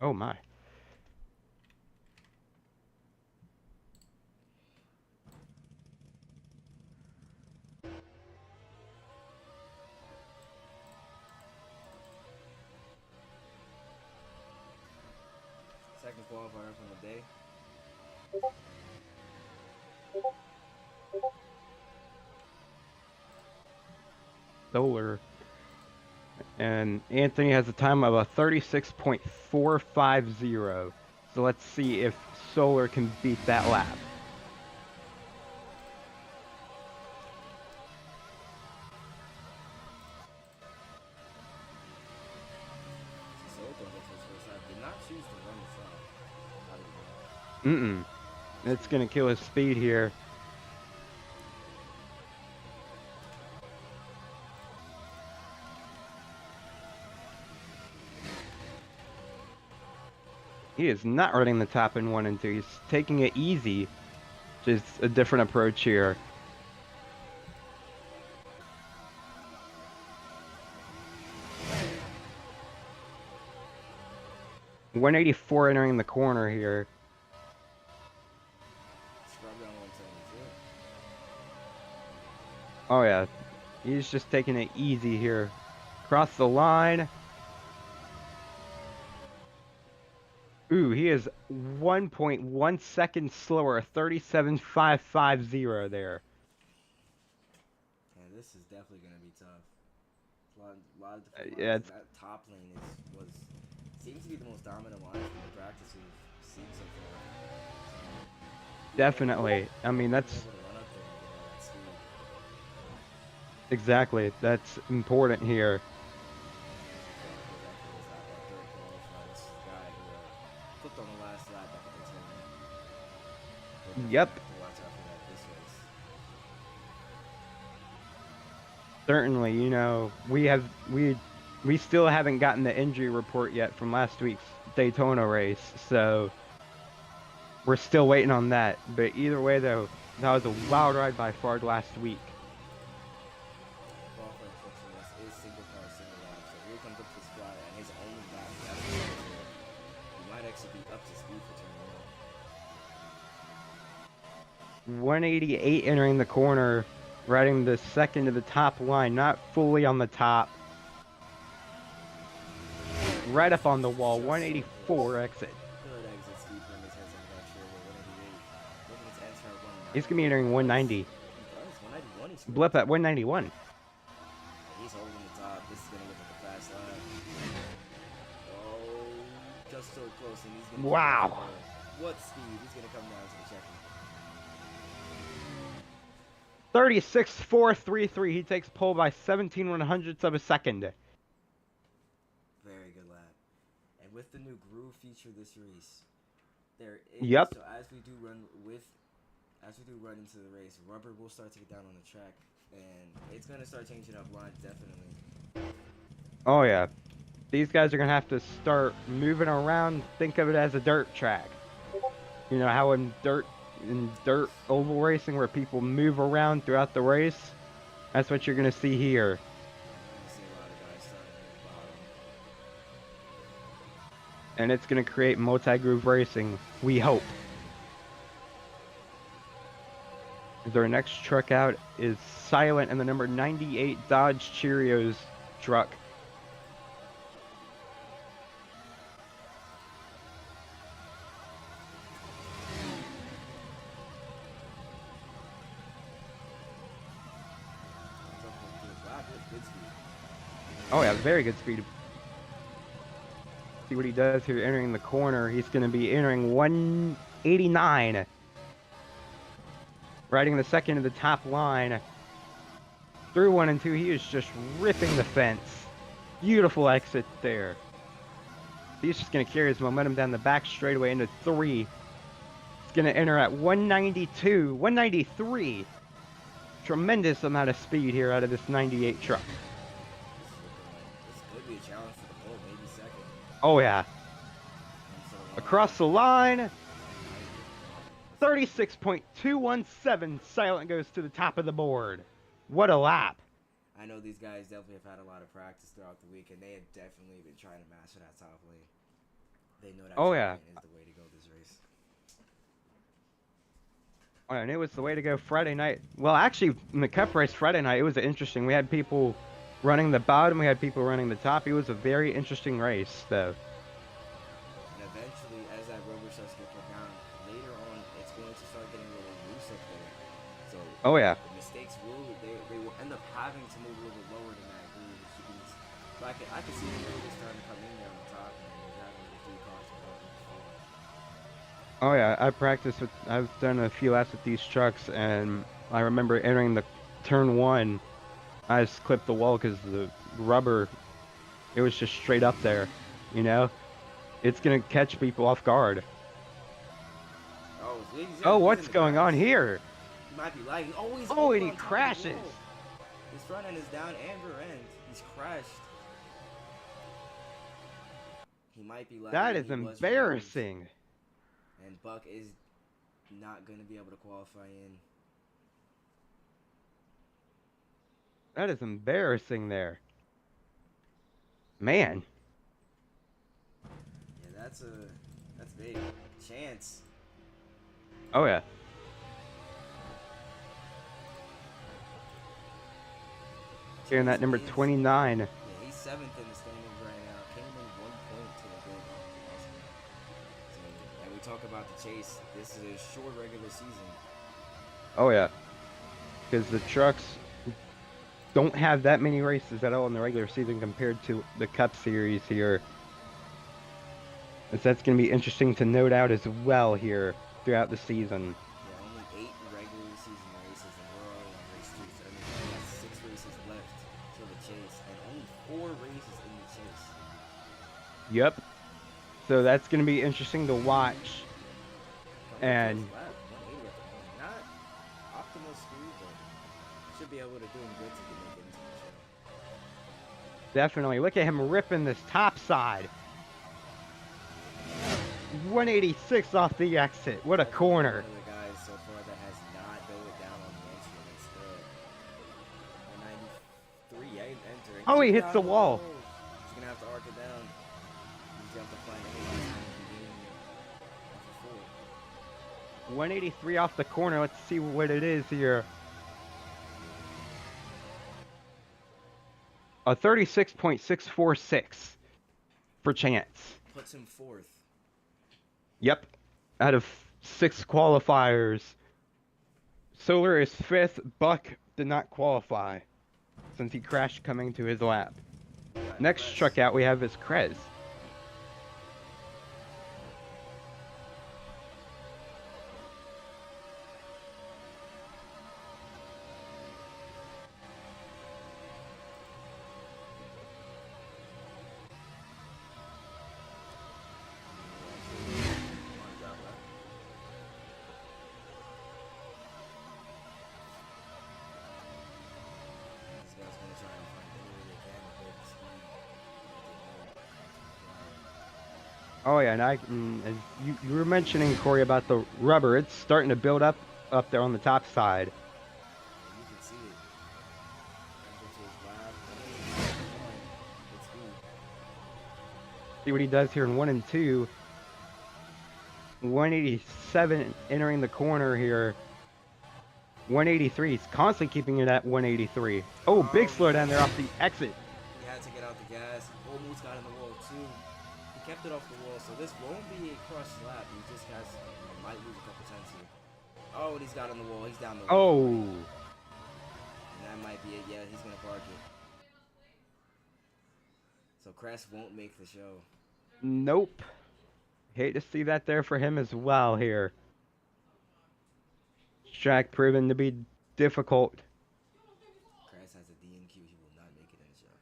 Oh my. Second qualifier from the day. Solar. And Anthony has a time of a 36.450. So let's see if Solar can beat that lap. So Soto gets his first lap. Did not choose to run this lap. Out of Mm-mm. It's going to kill his speed here. He is not running the top in 1 and 2. He's taking it easy. Just a different approach here. .184 entering the corner here. Scrub down 172. Oh yeah, he's just taking it easy here. Cross the line. Ooh, he is 1.1 seconds slower, 37.550 there. Yeah, this is definitely gonna be tough. A lot of different Yeah, lines. And that top lane was seems to be the most dominant line from the practice we've seen so far. So, definitely. I mean, being that's able to run up there and get all that speed. exactly. That's important here. Flipped on the last lap back at Daytona. We'll definitely Yep, have to watch out for that this race. certainly. You know, we still haven't gotten the injury report yet from last week's Daytona race, so we're still waiting on that. But either way, though, that was a wild ride by Fard last week. Qualifying section is single car, single lap. So here comes up to this fly and his only lap. That's he might actually be up to speed for turn 188 entering the corner, riding the second to the top line, not fully on the top. Right up on the wall, one. Just so close. 184 exit. Good exit speed from his heads on the back shoulder, 188. Looking to enter at He's 190. going to be entering He does. 190. He does. 191 he Blip scores. at 191. He's holding the top. This is going to look like a fast lap. Oh, just so close, and he's going to keep that Wow. for what speed? He's going to come down to the checker. 36.433. He takes pole by 17/100ths of a second. Very good lap. And with the new groove feature this race, there is Yep. so as we do run into the race, rubber will start to get down on the track, and it's going to start changing up lines definitely. Oh, yeah. These guys are going to have to start moving around. Think of it as a dirt track. You know how in dirt oval racing where people move around throughout the race? That's what you're going to see here. We're going to see a lot of guys starting at the bottom. And it's going to create multi-groove racing, we hope. Their next truck out is Silent and the number 98 Dodge Cheerios truck. Oh yeah, very good speed. See what he does here entering the corner. He's going to be entering 189. Riding the second to the top line. Through 1 and 2, he is just ripping the fence. Beautiful exit there. He's just going to carry his momentum down the back straightaway into 3. He's going to enter at 192, 193. Tremendous amount of speed here out of this 98 truck. This could be a challenge for the pole, maybe second. Oh yeah. Across the line. 36.217. Silent goes to the top of the board. What a lap. I know these guys definitely have had a lot of practice throughout the week, and they have definitely been trying to master that top lane. They know that Oh track yeah. line is the way to go this race. Oh, and it was the way to go Friday night. Well, actually, in the Cup race Friday night, it was interesting. We had people running the bottom, we had people running the top. It was a very interesting race, though. And eventually, as that rubber starts to get put down, later on, it's going to start getting a little loose up there. So Oh yeah. the mistakes they will end up having to move a little bit lower than that groove, which means. So I can see the groove is starting to come in there on the top, and there's having the 3 cars to go in before. Oh yeah, I've done a few laps with these trucks, and I remember entering the turn one, I just clipped the wall because the rubber, it was just straight up there, you know? It's gonna catch people off guard. Oh, so Oh, he's in what's the going on grass. here? He might be lagging. Oh, he's Oh, over and he on top of the crashes. wall. His front end is down and rear end. He's crashed. He might be lagging. That is He was removed. embarrassing. And Buck is not going to be able to qualify in. That is embarrassing there. Man. Yeah, that's big. Chance. Oh yeah. Here in that number 29. Yeah, he's 7th in the standings right now. Came in 1 point to the good. So, and we talk about the chase. This is a short regular season. Oh yeah. Because the trucks don't have that many races at all in the regular season compared to the Cup Series here. That's going to be interesting to note out as well here throughout the season. Yeah, only 8 regular season races, and we're already on race 3. So that means we got 6 races left till the chase, and only 4 races in the chase. Yep. So that's going to be interesting to watch. And lap, 180 at the moment. Not optimal speed, but should be able to do him good to get into the show. definitely, look at him ripping this top side. 186 off the exit. What a corner. One of the guys so far that has not dove it down on the entry instead. 193, yeah, he's entering. Oh, he hits the wall. He's going to have to arc it down. He's going to have to find any last time he can gain off of 4. 183 off the corner. Let's see what it is here. A 36.646 for Chance. Puts him 4th. Yep. Out of 6 qualifiers. Solar is 5th. Buck did not qualify since he crashed coming to his lap. Next truck out we have is Krez. Oh yeah, and as you were mentioning, Corey, about the rubber, it's starting to build up there on the top side. You can see it. See what he does here in 1 and 2. 187 entering the corner here. 183. He's constantly keeping it at 183. Oh, big slowdown there off the exit. He had to get out the gas. Almost got in the wall too. He kept it off the wall, so this won't be a crush lap. He just has might lose a couple tenths here. Oh, and he's got on the wall. He's down the wall. Oh. And that might be it. Yeah, he's gonna park it. So Crest won't make the show. Nope. Hate to see that there for him as well here. Track proven to be difficult. Crest has a DNQ. He will not make it in the show.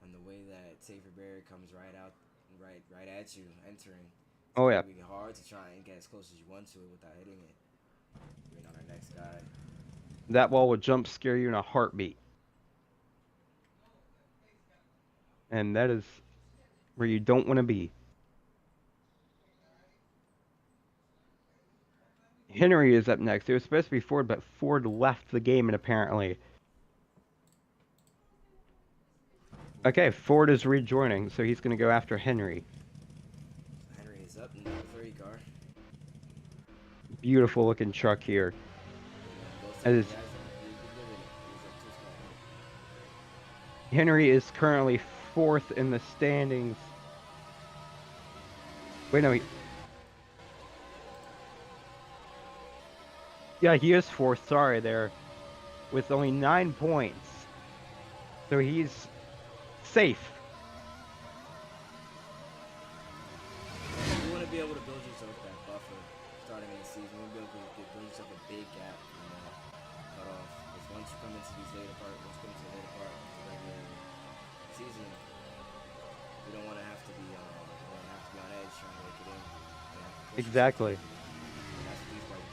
And the way that Safer Barrier comes right at you entering. Oh yeah. It's gonna be hard to try and get as close as you want to it without hitting it. Waiting on our next guy. That wall will jump scare you in a heartbeat. And that is where you don't want to be. Henry is up next. It was supposed to be Ford, but Ford left the game, and apparently. Okay, Ford is rejoining, so he's going to go after Henry. Henry is up in the 3 car. Beautiful looking truck here. Yeah, those As two guys, he's been living it. He's up 2 spots. Henry is currently 4th in the standings. Wait, no. Yeah, he is 4th. Sorry there. With only 9 points. So he's safe. You want to be able to build yourself that buffer starting in the season. You want to be able to build yourself a big gap from that cutoff. Because once you come into these later part, once you come into the later part of the regular season, you don't want to have to be, on edge trying to make it in. Exactly.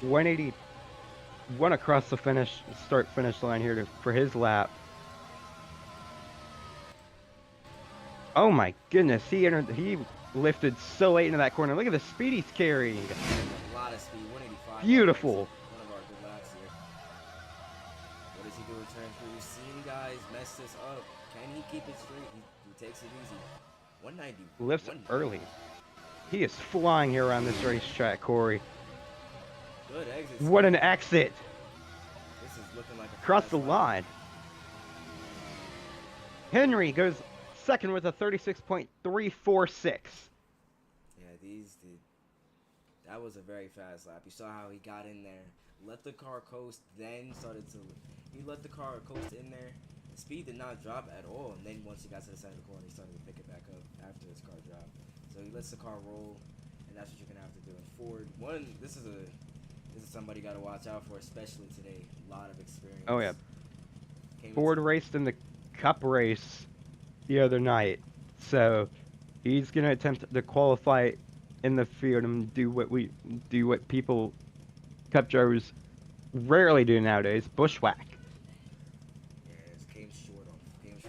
181 across the start-finish line here for his lap. Oh my goodness, he lifted so late into that corner. Look at the speed he's carrying. A lot of speed, 185. Beautiful. One of our good laps here. What does he do in turn 3? We've seen guys mess this up. Can he keep it straight? He takes it easy. 190. Lifts early. He is flying here around this racetrack, Corey. Good exit. What an exit. This is looking like a across the line. Henry goes second with a 36.346. Yeah, that was a very fast lap. You saw how he got in there, let the car coast, then he let the car coast in there. The speed did not drop at all, and then once he got to the center of the corner, he started to pick it back up after his car dropped. So he lets the car roll, and that's what you're gonna have to do. And Ford, this is somebody you gotta watch out for, especially today. A lot of experience. Oh yeah. Ford raced in the Cup race the other night, so he's gonna attempt to qualify in the field and do what people Cup drivers rarely do nowadays: bushwhack. Yeah, it came short on Friday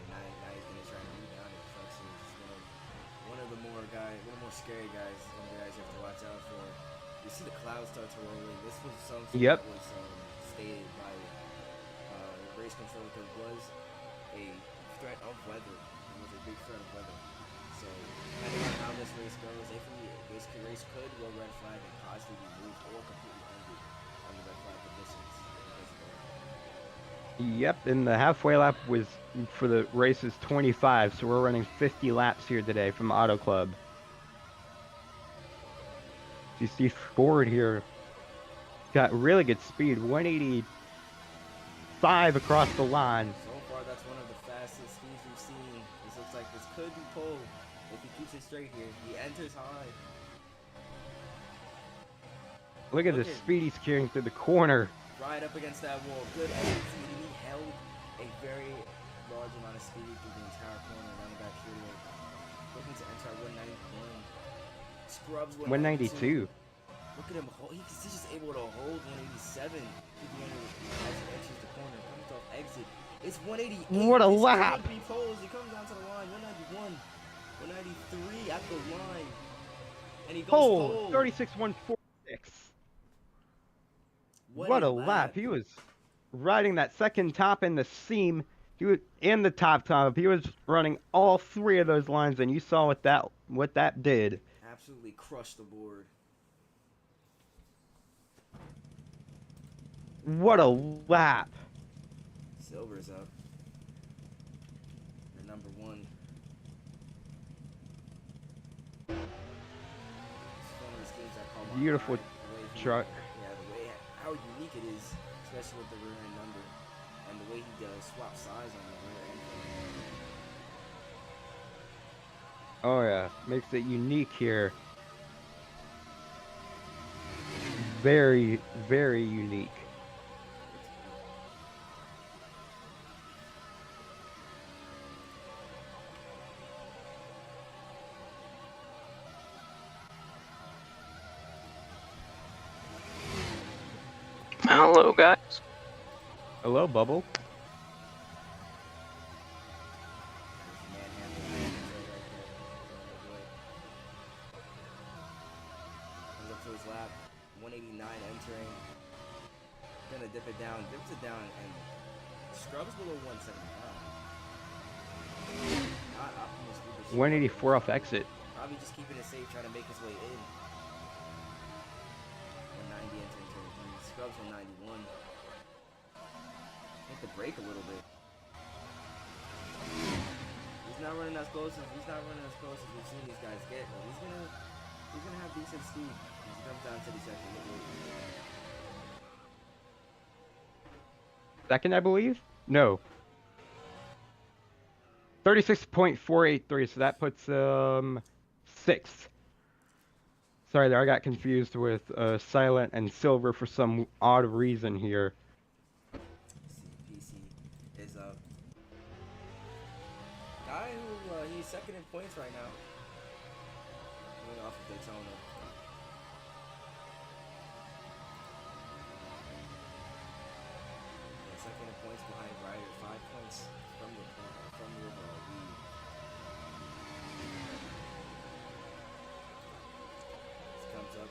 night. Now he's gonna try to rebound it. Trucks is one of the more scary guys. One of the guys you have to watch out for. You see the clouds start to roll in. This was something that was stated by the race controller, because it was a threat of weather. It was a big threat of weather. So depending on how this race goes, this race could go red flag and possibly be moved or completely ended on the red flag conditions. Yep, and the halfway lap for the race is 25, so we're running 50 laps here today from AutoClub. You see Ford here got really good speed, 185 across the line. So far, that's one of the fastest speeds we've seen. This looks like this could be pole if he keeps it straight here. He enters high. Look at the speed he's carrying through the corner. Right up against that wall. Good exit speed. He held a very large amount of speed through the entire corner around the back straightaway. Looking to enter at 191. Scrubs 192. Look at him. He's just able to hold 187 as he enters the corner. Comes off exit. It's 188. What a lap! He comes down to the line. 191. 193 at the line. And he goes pole. 36.146. What a lap. He was riding that second top in the seam. He was in the top. He was running all 3 of those lines, and you saw what that did. Absolutely crushed the board. What a lap. Silver's up. They're number 1. Beautiful truck. Yeah, how unique it is, especially with the rear end number, and the way he does swap sides on the rear end. Oh yeah, makes it unique here. Very, very unique. Hello, guys. Hello, Bubble. Comes up to his lap, 189 entering. Gonna dips it down, and scrubs below 175. 184 off exit. Probably just keeping it safe, trying to make his way in. 190 entering turn 3. Scrubs 191. Hit the brake a little bit. He's not running as close as we've seen these guys get, but he's gonna have decent speed. He comes down to the second. Second, I believe? No. 36.483, so that puts sixth. Sorry there, I got confused with Silent and Silver for some odd reason here. PC is up. Guy who he's second in points right now. Going off of Daytona. Yeah, second in points behind Ryder. 5 points from the overall lead. This comes up.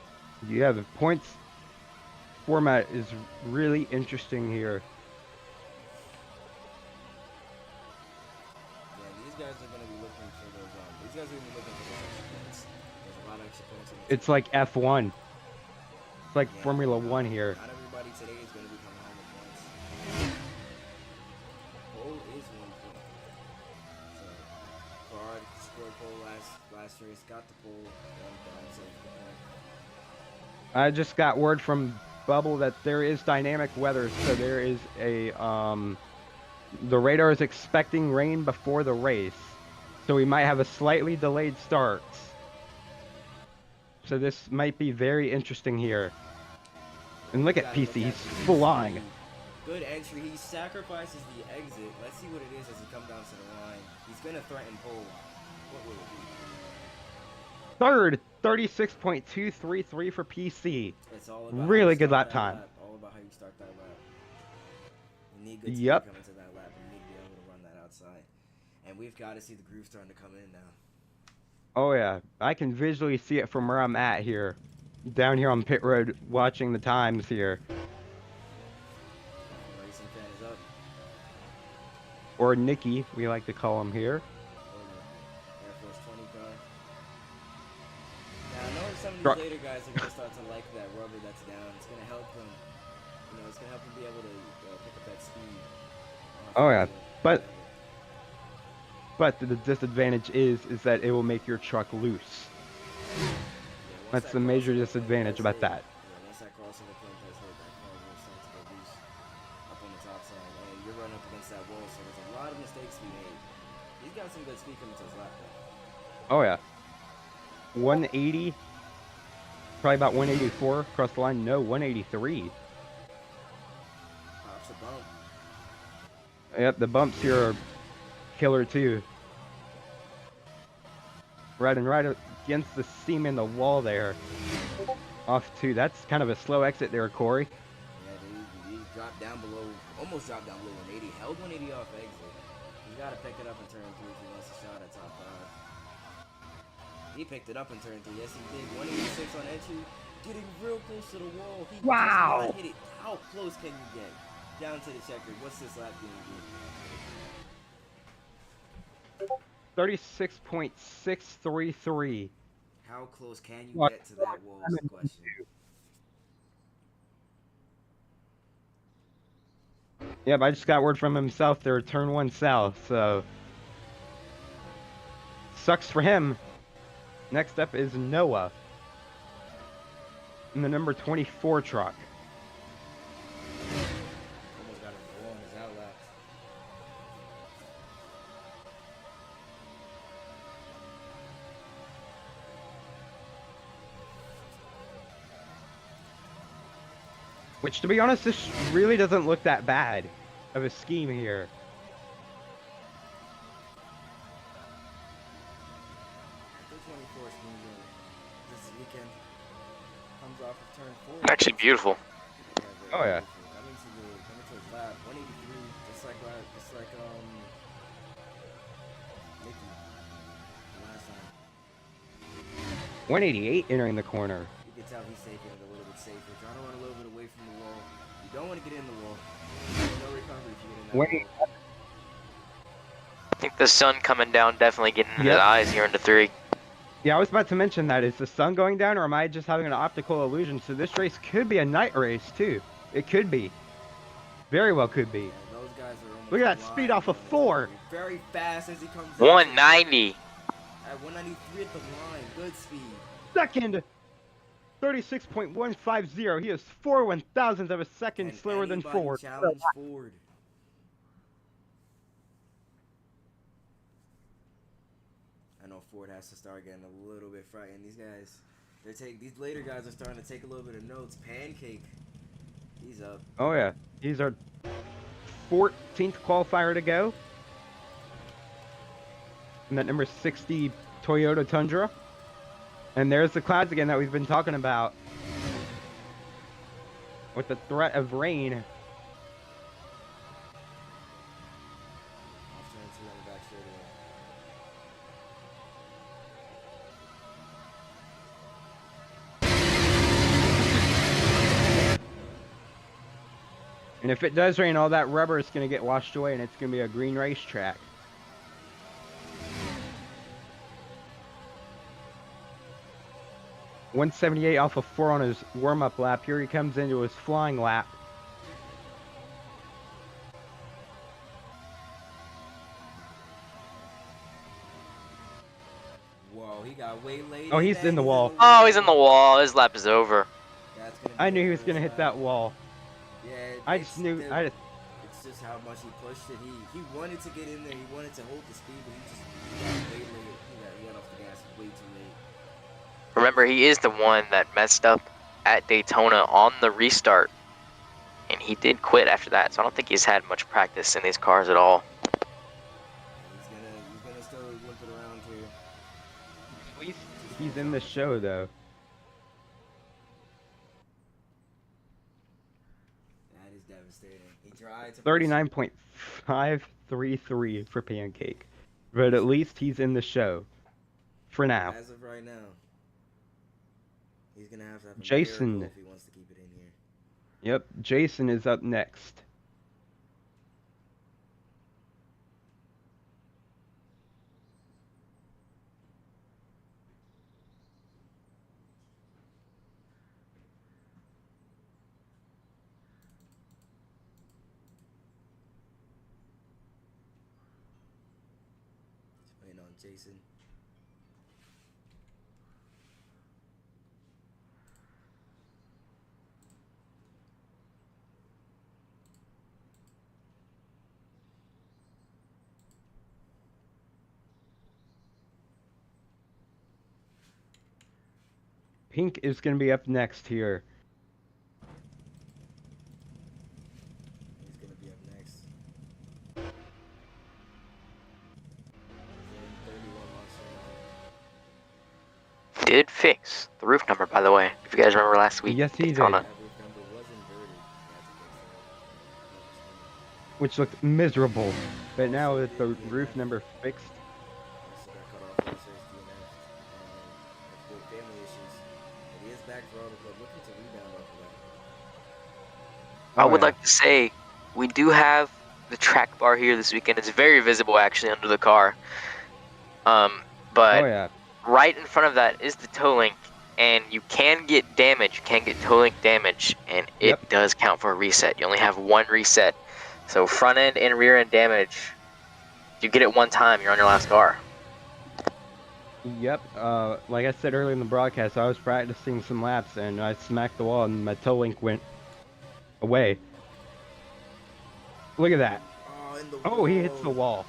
Yeah, the points format is really interesting here. Yeah, these guys are going to be looking for those. These guys are going to be looking for those extra points. There's a lot of extra points. It's like F1. It's like Yeah, Formula 1 here. Not everybody today is going to be coming home with points. Pole is 1 point. So, Bard scored pole last race, got the pole, so I just got word from Bubble that there is dynamic weather, so there is a the radar is expecting rain before the race, so we might have a slightly delayed start. So this might be very interesting here. And look at PC, he's flying. Good entry. He sacrifices the exit. Let's see what it is as he comes down to the line. He's gonna threaten pole. What will it be? Third, 36.233 for PC. It's all about really how you good start lap that time. lap. All about how you start that lap. You need good speed Yep. coming to that lap. You need to be able to run that outside. And we've got to see the groove starting to come in now. Oh yeah, I can visually see it from where I'm at here. Down here on pit road, watching the times here. Racing fan is up. Or Nicky, we like to call him here. Air Force 20 car. Now I know some of these Truck. later guys are going to start to like that rubber that's down. It's going to help them. You know, it's going to help them be able to pick up that speed. Oh yeah, but the disadvantage is that it will make your truck loose. That's the major disadvantage about that. Yeah, once that crossover point does hit, that car will start to go loose up on the top side. And you're running up against that wall, so there's a lot of mistakes to be made. He's got some good speed coming to his lap, though. Oh yeah. 180, probably about 184 across the line. No, 183. Pops a bump. Yep, the bumps here are killer too. Right against the seam in the wall there. Off two. That's kind of a slow exit there, Corey. Yeah, he dropped down below, almost dropped down below 180. Held 180 off exit. He's got to pick it up in turn 3 if he wants a shot at top 5. He picked it up in turn 3. Yes, he did. 186 on entry. Getting real close to the wall. He Wow. just hit it. How close can you get? Down to the checker. What's this lap going to do? 36.633. How close can you get to that wall is the question. Yeah, but I just got word from himself they're turn 1 south, so sucks for him. Next up is Noah in the number 24 truck. Almost got a ball on his outlap. Which, to be honest, this really doesn't look that bad of a scheme here. The 24 scheme this weekend comes off of turn 4. Actually beautiful. Oh, yeah. Coming to his lap, 183, just like Nicky last time. 188 entering the corner. You can tell he's taking it a little bit safer, trying to run a little bit away from the wall. You don't want to get in the wall. There's no recovery if you get in that wall. I think the sun coming down definitely getting in his Yep. eyes here into 3. Yeah, I was about to mention that. Is the sun going down, or am I just having an optical illusion? So this race could be a night race, too. It could be. Very well could be. Yeah, those guys are almost Look at that speed blind off of going into 4. three. Very fast as he comes into 190. at 193 at the line. Good speed. Second, 36.150. He is 4/1000th of a second Can slower than anybody Ford. challenge Ford? I know Ford has to start getting a little bit frightened. These guys, these later guys are starting to take a little bit of notes. Pancake, he's up. Oh, yeah. He's our 14th qualifier to go. And that number 60 Toyota Tundra. And there's the clouds again that we've been talking about. With the threat of rain. Off turn 2 on the back straightaway. And if it does rain, all that rubber is going to get washed away and it's going to be a green racetrack. .178 off of 4 on his warm-up lap. Here he comes into his flying lap. Whoa, he got waylaid. Oh, he's in the wall. Oh, he's in the wall. His lap is over. That's gonna be I knew he the was going to hit first that lap. wall. Yeah, I just knew. It's just how much he pushed it. He wanted to get in there. He wanted to hold the speed, but he got way late. He got off the gas way too late. Remember, he is the one that messed up at Daytona on the restart. And he did quit after that, so I don't think he's had much practice in these cars at all. He's gonna still whip it around here. At least he's in the show, though. That is devastating. He tried to 39.533 for Pancake. But at least he's in the show. For now. As of right now, he's gonna have a Jason. miracle if he wants to keep it in here. Yep, Jason is up next. Just waiting on Jason. Pink is going to be up next here. He's gonna be up next. 31 months Did fix the roof number, by the way. If you guys remember last week. Yes, he did. Daytona. That roof number was inverted. Which looked miserable. But now with the roof number fixed. Also got cut off for his DNF. With family issues. But he is back for AutoClub, looking to rebound off of that. I would yeah. like to say we do have the track bar here this weekend. It's very visible actually under the car. But Oh yeah. right in front of that is the toe link, and you can get damage. You can get toe link damage, and it Yep. does count for a reset. You only have one reset. So front end and rear end damage, if you get it one time, you're on your last car. Yep. Like I said earlier in the broadcast, I was practicing some laps and I smacked the wall and my toe link went away. Look at that. Oh, in the Oh, he hits the wall.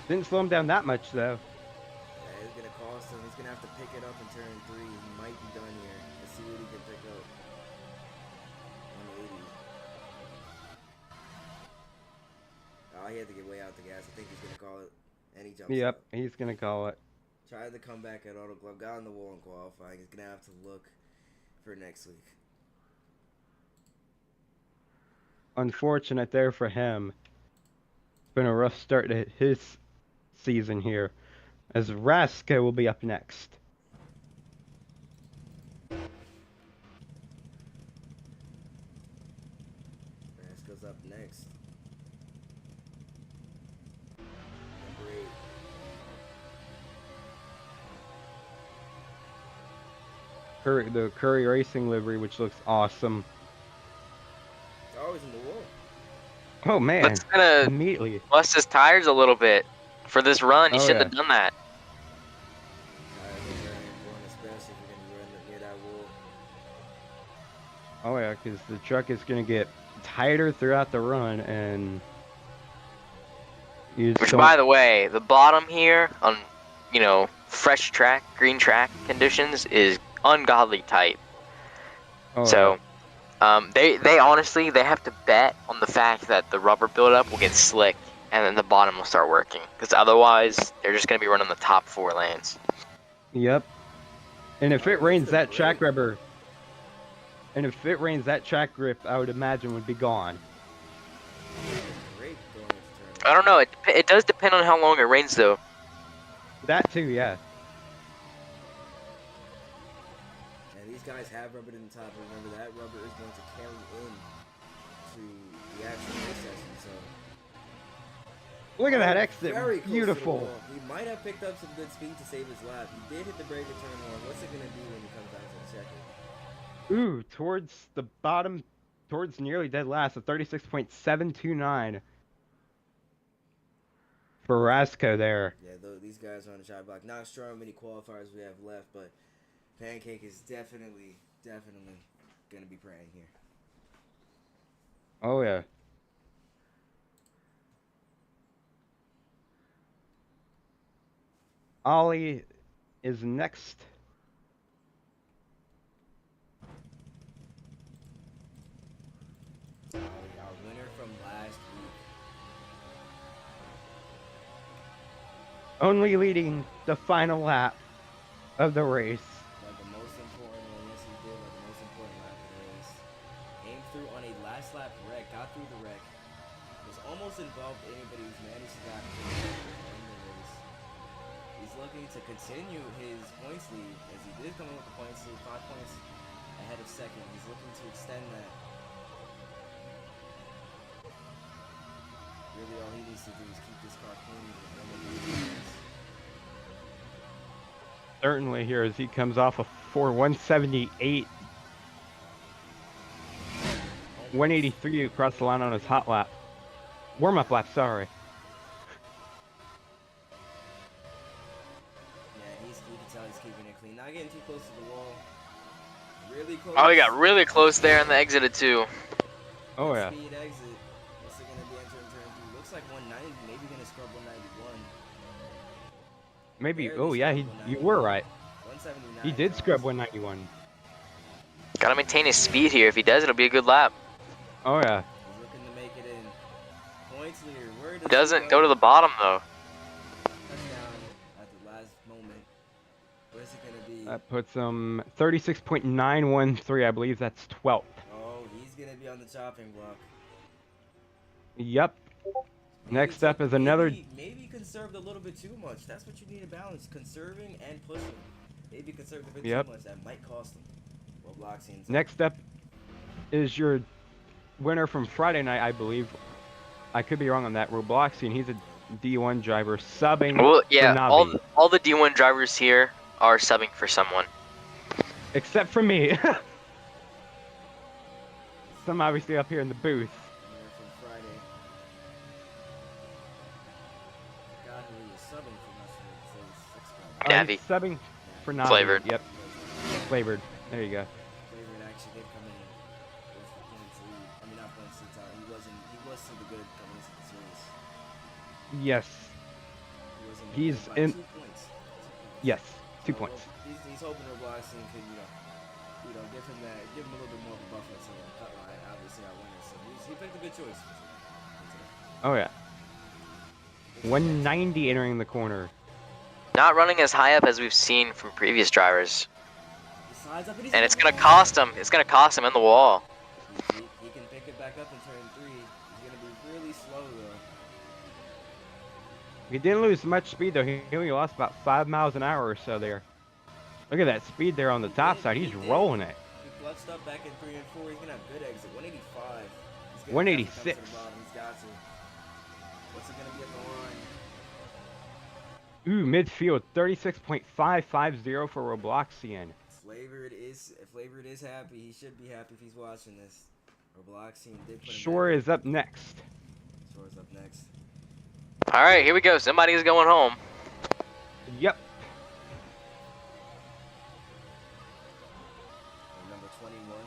Didn't slow him down that much though. Yeah, it's gonna cost him. He's gonna have to pick it up in turn 3. He might be done here. Let's see what he can pick up. 180. Oh, he had to get way out the gas. I think he's gonna call it. And he jumps Yep, up. he's gonna call it. Tried to come back at AutoClub. Got on the wall in qualifying. He's gonna have to look for next week. Unfortunate there for him. Been a rough start to his season here. As Raska will be up next. Raska's up next. the Curry Racing livery, which looks awesome. It's always in the wall. Oh man, That's gonna immediately. bust his tires a little bit for this run. He Oh, shouldn't yeah. have done that. Tires are very important, especially if you're gonna be running near that wall. Oh yeah, because the truck is gonna get tighter throughout the run, and you just Which, don't. by the way, the bottom here on, you know, fresh track, green track conditions is ungodly tight. Oh, So, they honestly, they have to bet on the fact that the rubber buildup will get slick and then the bottom will start working. Because otherwise, they're just going to be running the top 4 lanes. Yep. And if Oh, it he rains, hits the that track brake. rubber. And if it rains, that track grip, I would imagine, would be gone. Great going into turn I don't know. It does depend on how long it rains, though. That too, yeah. And these guys have rubber in the top. Remember, that rubber is going to carry in to the actual race session. So Look at that very exit, close to the beautiful. wall. He might have picked up some good speed to save his lap. He did hit the brake at turn 1. What's it going to be when he comes down to the second? Ooh, towards the bottom, towards nearly dead last, a 36.729 for Rasco there. Yeah, these guys are on the shot block. Not sure how many qualifiers we have left, but Pancake is definitely going to be praying here. Oh yeah. Ollie is next. Our winner from last week. Only leading the final lap of the race. But the most important one, yes he did, but the most important lap of the race. Came through on a last lap wreck, got through the wreck. Was almost involved in it, but he managed to got through the race. He's looking to continue his points lead, as he did come in with the points lead, 5 points ahead of second. He's looking to extend that. Really all he needs to do is keep this car clean. Certainly here as he comes off a 178, 183 across the line on his hot lap. Warm-up lap, sorry. Yeah, you can tell he's keeping it clean. Not getting too close to the wall. Really close. Oh, he got really close there and the exited too. Oh yeah. Speed exit. What's it going to be entering turn 3? Looks like 190. Maybe going to scrub 191. Maybe. Barely Oh yeah, scrubbed you were right. 179. He did scrub 191. Gotta maintain his speed here. If he does, it'll be a good lap. Oh yeah. He's looking to make it in. Points leader. Where does He doesn't go to the bottom though. Touchdown at the last moment. Where's it going to be? That puts him 36.913. I believe that's 12th. Oh, he's going to be on the chopping block. Yep. Maybe Next up is another. Maybe conserved a little bit too much. That's what you need to balance: conserving and pushing. Maybe conserved a bit Yep. too much. That might cost him. Robloxians. Next up is your winner from Friday night, I believe. I could be wrong on that. Robloxian. He's a D1 driver subbing Well, for yeah, Navi. all the D1 drivers here are subbing for someone. Except for me. Some obviously up here in the booth. Winner from Friday. God, who he was subbing for us. So it's 6 Navi. He's subbing for Navi. Flavored. Yep. Flavored. There you go. Flavored actually did come in with the points lead. I mean, not points lead. He was super good coming into this race. Yes. He wasn't He's by in. 2 points. Yes. 2 So, points. He's hoping Robloxian could, give him a little bit more of a buffer to cut line. Obviously, our winner. So he picked a good choice. Oh yeah. 190 entering the corner. Not running as high up as we've seen from previous drivers. He slides up and And it's gonna cost him. It's gonna cost him in the wall. He can pick it back up in turn 3. He's gonna be really slow though. He didn't lose much speed though. He only lost about 5 miles an hour or so there. Look at that speed there on the top side. He's rolling it. He clutched up back in 3 and 4. He's gonna have good exit. 185. He's gonna 186. have to come to the bottom. He's got to. What's it gonna be at the line? Ooh, midfield 36.550 for Robloxian. Flavor Flavored is happy. He should be happy if he's watching this. Robloxian did put him Shore back. is up next. Shore's up next. All right, here we go. Somebody's going home. Yep. And number 21.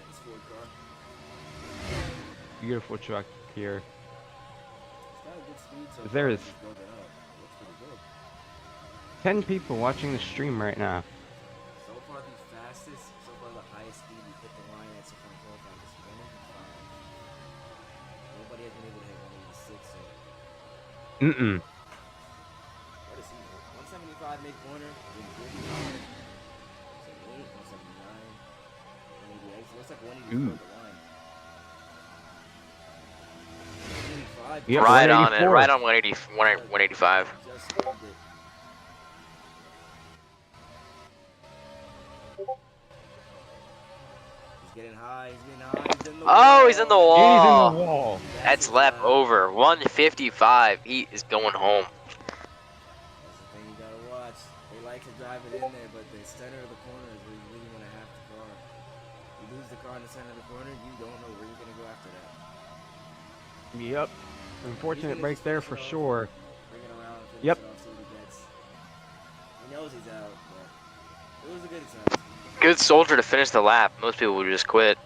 His Ford car. Beautiful truck here. It's got a good speed so There far. is- He's building up. Looks pretty good. 10 people watching the stream right now. So far the highest speed we hit the line at so far in qualifying is 105. Nobody has been able to hit 186 so. Mm-mm. What is he? 175 mid corner. Doing really hard. 178, 179, 188. So looks like 180 Ooh. the line. 185. Yep, Right on it. 184. Right on 185. Just hold it. He's getting high. He's getting high. He's in the Oh, he's in the wall. He's in wall. the wall. That's lap over. 155. He is going home. That's the thing you gotta watch. They like to drive it in there, but the center of the corner is where you really want to have the car. You lose the car in the center of the corner, you don't know where you're gonna go after that. Yep. Unfortunate break there for sure. Bring it around and finish Yep. it off, see what he gets. He knows he's out, but it was a good attempt. Good soldier to finish the lap. Most people would just quit.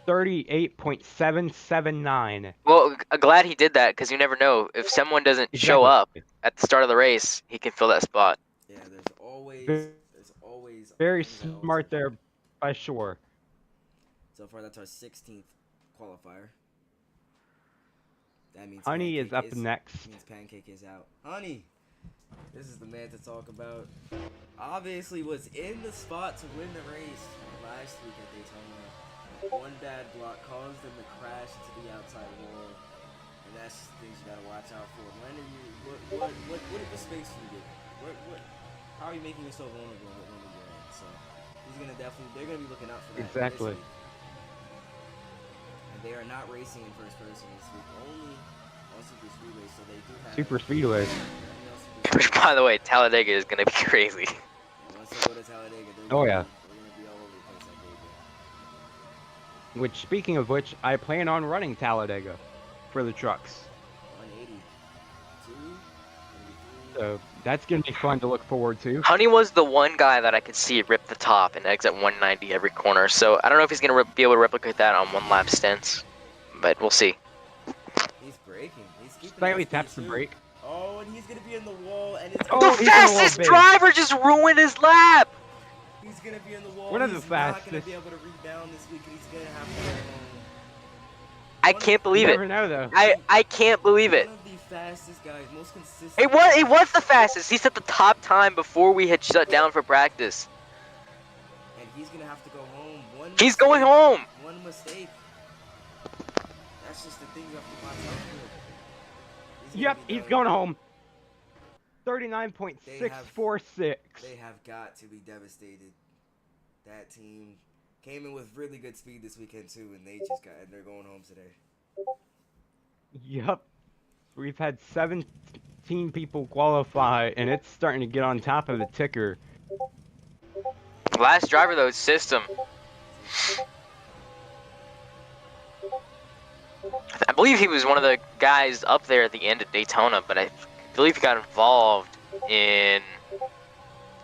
38.779. Well, glad he did that because you never know. If someone doesn't show up at the start of the race, he can fill that spot. Yeah, there's always Very things that smart alter. there by Shore. So far, that's our 16th qualifier. That means Honey is Pancake up next. Means Pancake is out. Honey, this is the man to talk about. Obviously, was in the spot to win the race last week at Daytona. One bad block caused them to crash into the outside wall, and that's just things you gotta watch out for. When are you? What mistakes do you get? How are you making yourself vulnerable when you're in? So he's gonna they're gonna be looking out for that. Exactly. This week. And they are not racing in first person this week, only on Super Speedway. So they do have Super Speedway. only on Super Which, by the way, Talladega is going to be crazy. And once they go to Talladega, they're Oh, gonna yeah. be, they're gonna be all over the place like they do. Which, speaking of which, I plan on running Talladega for the trucks. 182, 183. So that's going to be fun to look forward to. Honey was the one guy that I could see rip the top and exit 190 every corner. So I don't know if he's going to be able to replicate that on one lap stints, but we'll see. He's braking. He's keeping Slightly that speed, taps the too. brake. Oh, and he's gonna be in the wall, and it's Oh, The he's in the wall, fastest big. driver just ruined his lap! he's gonna be in the wall. One of the he's not gonna fastest. be able to rebound this week, and he's gonna have to go home. I can't believe You it. never know, though. I can't believe it. One of the fastest guys, most consistent. It was the fastest. He set the top time before we had shut down for practice. And he's gonna have to go home. He's going home. One mistake. That's just the thing you have to watch out for. Yep, he's going home. 39.646. They have got to be devastated. That team came in with really good speed this weekend too, and they're going home today. Yep. We've had 17 people qualify, and it's starting to get on top of the ticker. Last driver though, System. I believe he was one of the guys up there at the end of Daytona, but I believe he got involved in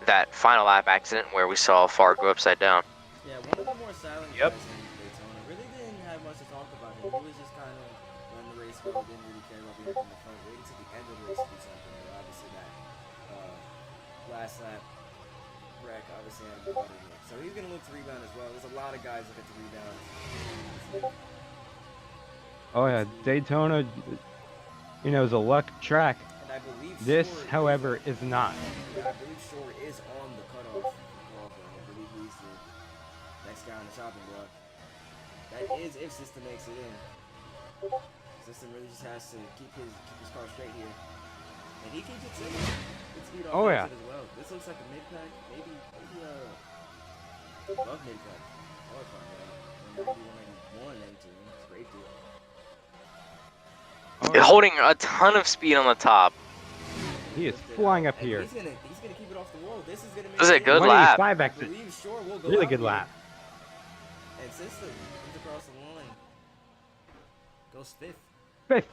that final lap accident where we saw Far go upside down. Yeah, one of the more silent Yep. guys in Daytona. Really didn't have much to talk about him. He was just kind of running the race, but didn't really care about being up in the front. Waiting to the end of the race to do something. But obviously that last lap wreck obviously had him buttering it. So he's gonna look to rebound as well. There's a lot of guys looking to rebound. Oh yeah, Daytona, you know, is a luck track. And I believe This, Shore however, is not. I believe Shore is on the cutoff. I believe he's the next guy on the chopping block. That is if System makes it in. System really just has to keep his car straight here. And he keeps it safe. Good speed off Oh, the yeah. exit as well. This looks like a mid-pack, maybe above mid-pack. Qualifying, 191, 92. Scraped it. Oh, yeah. Holding a ton of speed on the top. He is lifted flying out, up and here. he's gonna keep it off the wall. This is gonna make This is a it in. good lap. 185 I exit. believe Shore will go Really out good here. lap. And Sisley comes across the line. Goes fifth. Fifth.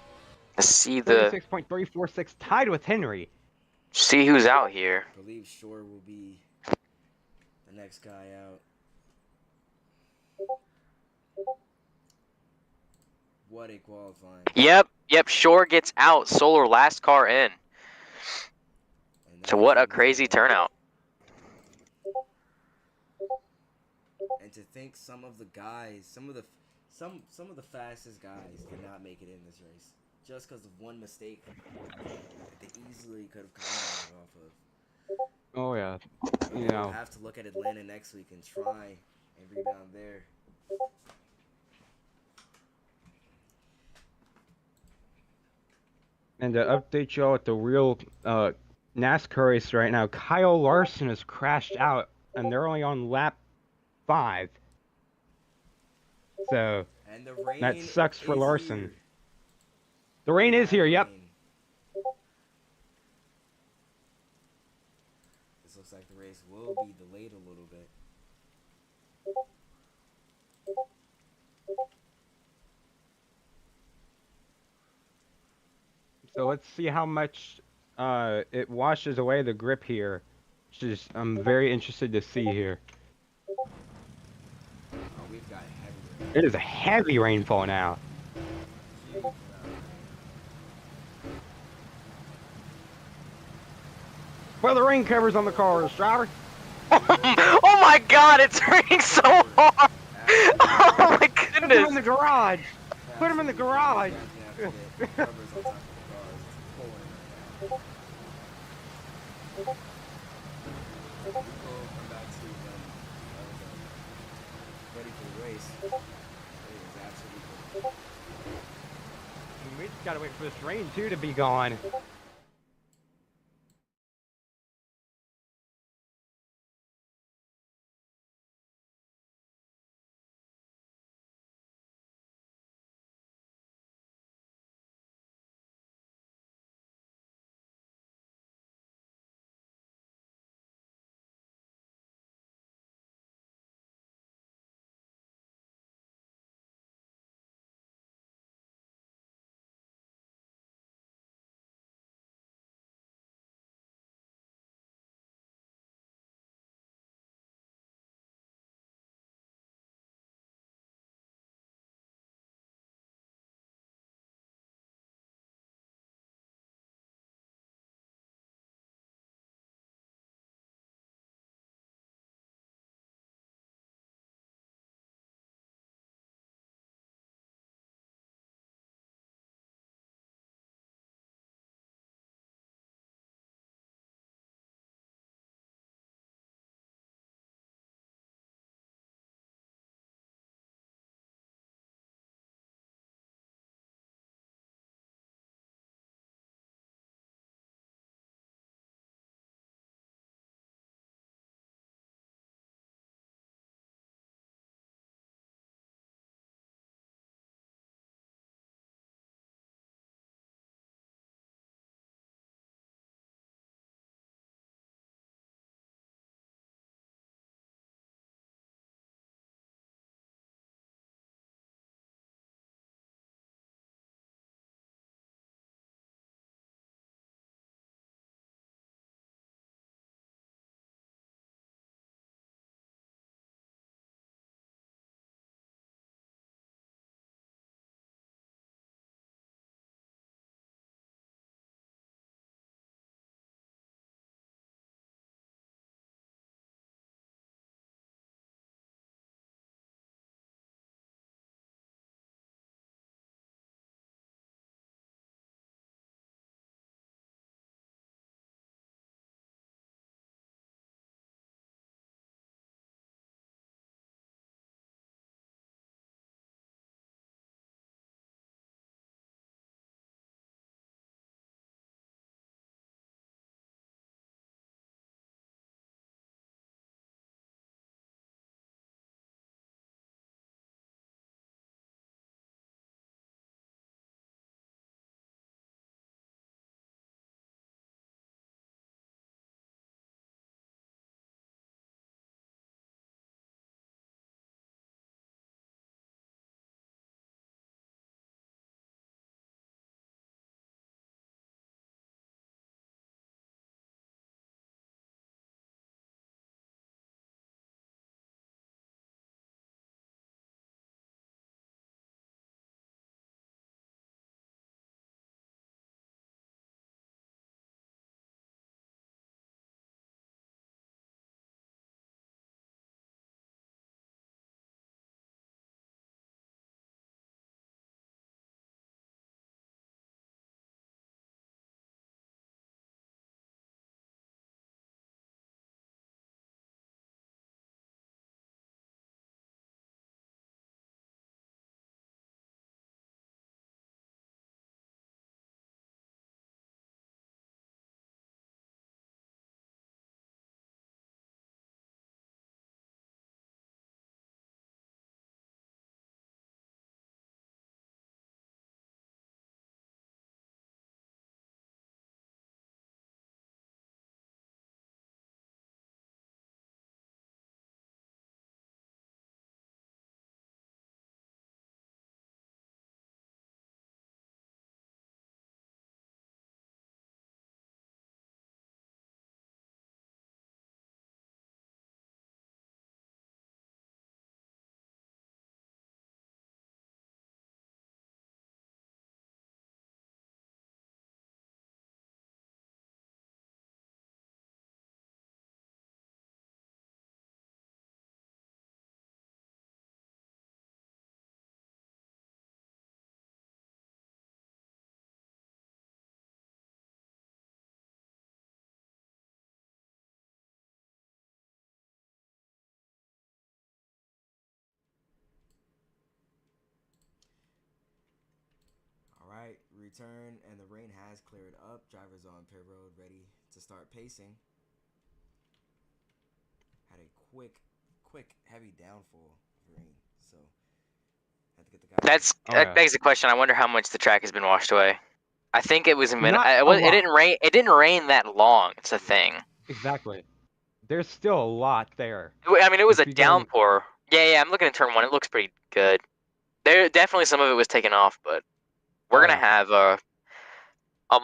Let's see 36.346, tied with Henry. see who's out here. I believe Shore will be the next guy out. What a qualifying. Yep. Shore gets out. Solar last car in. And So that what is a crazy amazing. turnout. And to think some of the guys, some of the fastest guys did not make it in this race just because of one mistake that they easily could have compounded off of. Oh yeah. You We'll know. have to look at Atlanta next week and try and rebound there. And to update y'all at the real NASCAR race right now, Kyle Larson has crashed out, and they're only on lap 5. So And the rain that sucks for is Larson. here. The rain We is here. have Yep. rain. This looks like the race will be delayed a little bit. So let's see how much it washes away the grip here, which is I'm very interested to see here. Oh, we've got heavy rain. It is a heavy rainfall now. Huge amount of rain. Put the rain covers on the cars, driver. Oh my god, it's raining so hard! Oh my Put them in the goodness! garage. Put them in the garage. Ready for the race. It is absolutely cool. We just gotta wait for this rain too to be gone. return, and the rain has cleared up. Drivers on pit road ready to start pacing. Had a quick, heavy downfall of rain, so had to get the guys. Oh, That yeah. begs the question. I wonder how much the track has been washed away. I think it was a minute. Not It, a was, it lot. didn't rain. It didn't rain that long. It's a thing. Exactly. There's still a lot there. I mean, it was a If you go, downpour. Yeah. I'm looking at turn 1. It looks pretty good. There definitely some of it was taken off, but we're Oh, gonna yeah. have a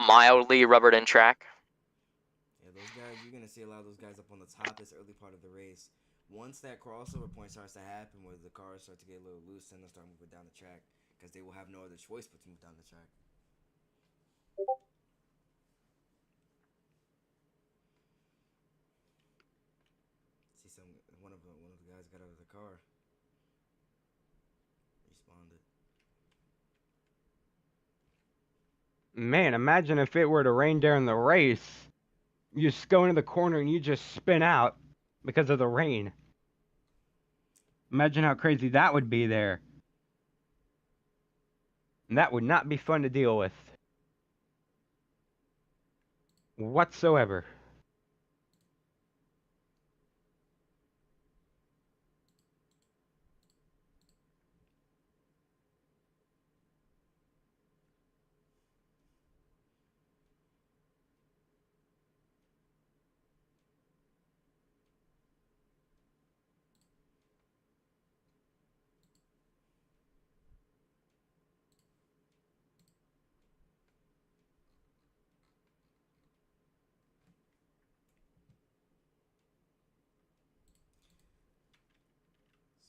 mildly rubbered in track. Yeah, those guys, you're gonna see a lot of those guys up on the top this early part of the race. Once that crossover point starts to happen, where the cars start to get a little loose, then they'll start moving down the track because they will have no other choice but to move down the track. See one of the guys got out of the car, responded. Man, imagine if it were to rain during the race. You just go into the corner and you just spin out because of the rain. Imagine how crazy that would be there. And that would not be fun to deal with. Whatsoever.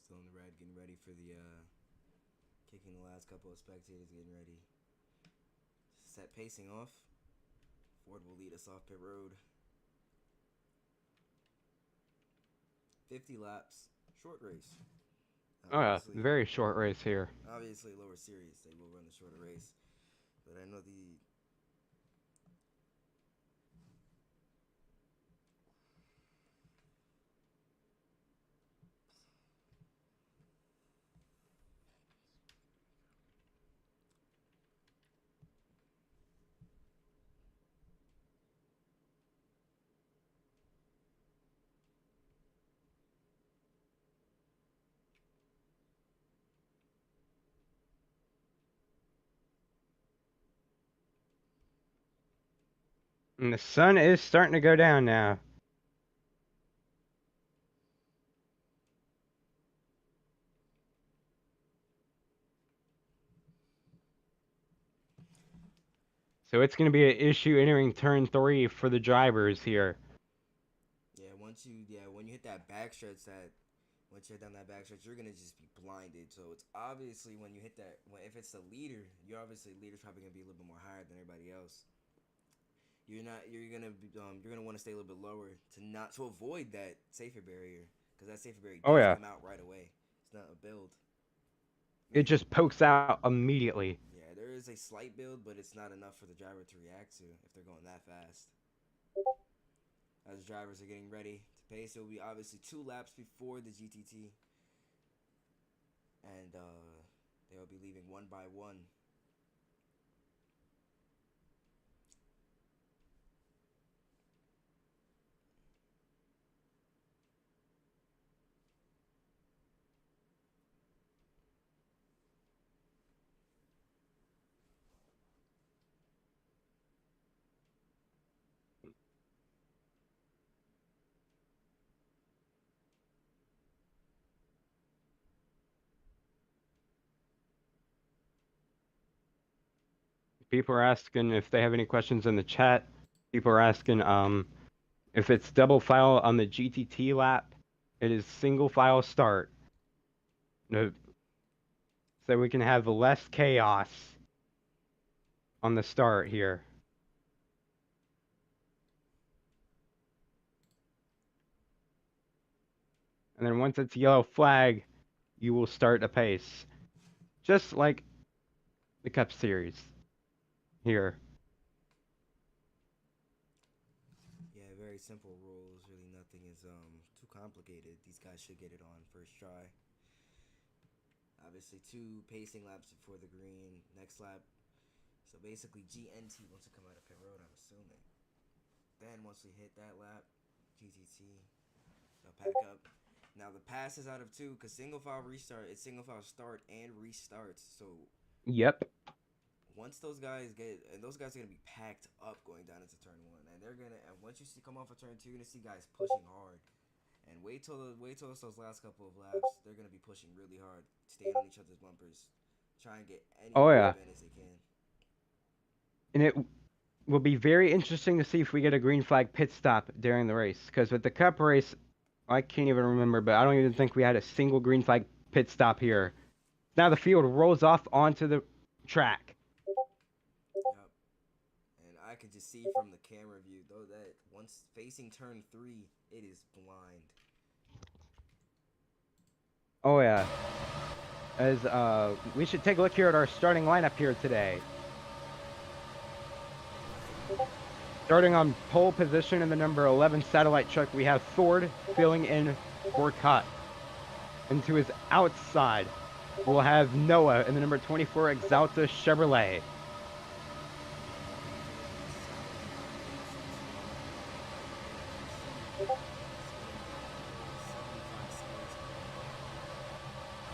Still in the red, getting ready for the kicking the last couple of spectators, getting ready. Set pacing off. Ford will lead us off pit road. 50 laps, short race. Oh yeah, very short race here. Obviously, lower series, they will run the shorter race. But I know And the sun is starting to go down now. So it's going to be an issue entering turn 3 for the drivers here. Yeah, when you hit that backstretch, once you hit down that backstretch, you're gonna just be blinded. So it's obviously when you hit that, if it's the leader, leader's probably gonna be a little bit more higher than everybody else. You're gonna want to stay a little bit lower to avoid that safety barrier, because that safety barrier Oh does yeah, come out right away. It's not a build. it just pokes out immediately. Yeah, there is a slight build, but it's not enough for the driver to react to if they're going that fast. As drivers are getting ready to pace, it will be obviously 2 laps before the GTT, and they will be leaving one by one. People are asking if they have any questions in the chat. People are asking if it's double file on the GTT lap. It is single file start. No, so we can have less chaos on the start here. And then once it's yellow flag, you will start a pace. Just like the Cup Series here. Yeah, very simple rules. Really, nothing is too complicated. These guys should get it on first try. Obviously, 2 pacing laps before the green. Next lap, So basically, GNT wants to come out of pit road, I'm assuming. Then once we hit that lap, GTT, they'll pack up. Now the pass is out of 2 because single file restart. It's single file start and restarts. So Yep. once those guys get, and those guys are gonna be packed up going down into turn 1, and they're gonna, and once you see come off of turn 2, you're gonna see guys pushing hard. And wait till it's those last couple of laps. They're gonna be pushing really hard, staying on each other's bumpers, try and get any advantage they can. And it will be very interesting to see if we get a green flag pit stop during the race. Because with the Cup race, I can't even remember, but I don't even think we had a single green flag pit stop here. Now the field rolls off onto the track. Yep. And I could just see from the camera view, though, that once facing turn 3, it is blind. Oh yeah. As we should take a look here at our starting lineup here today. Starting on pole position in the number 11 satellite truck, we have Ford filling in for Cut. And to his outside, we'll have Noah in the number 24 Exalta Chevrolet.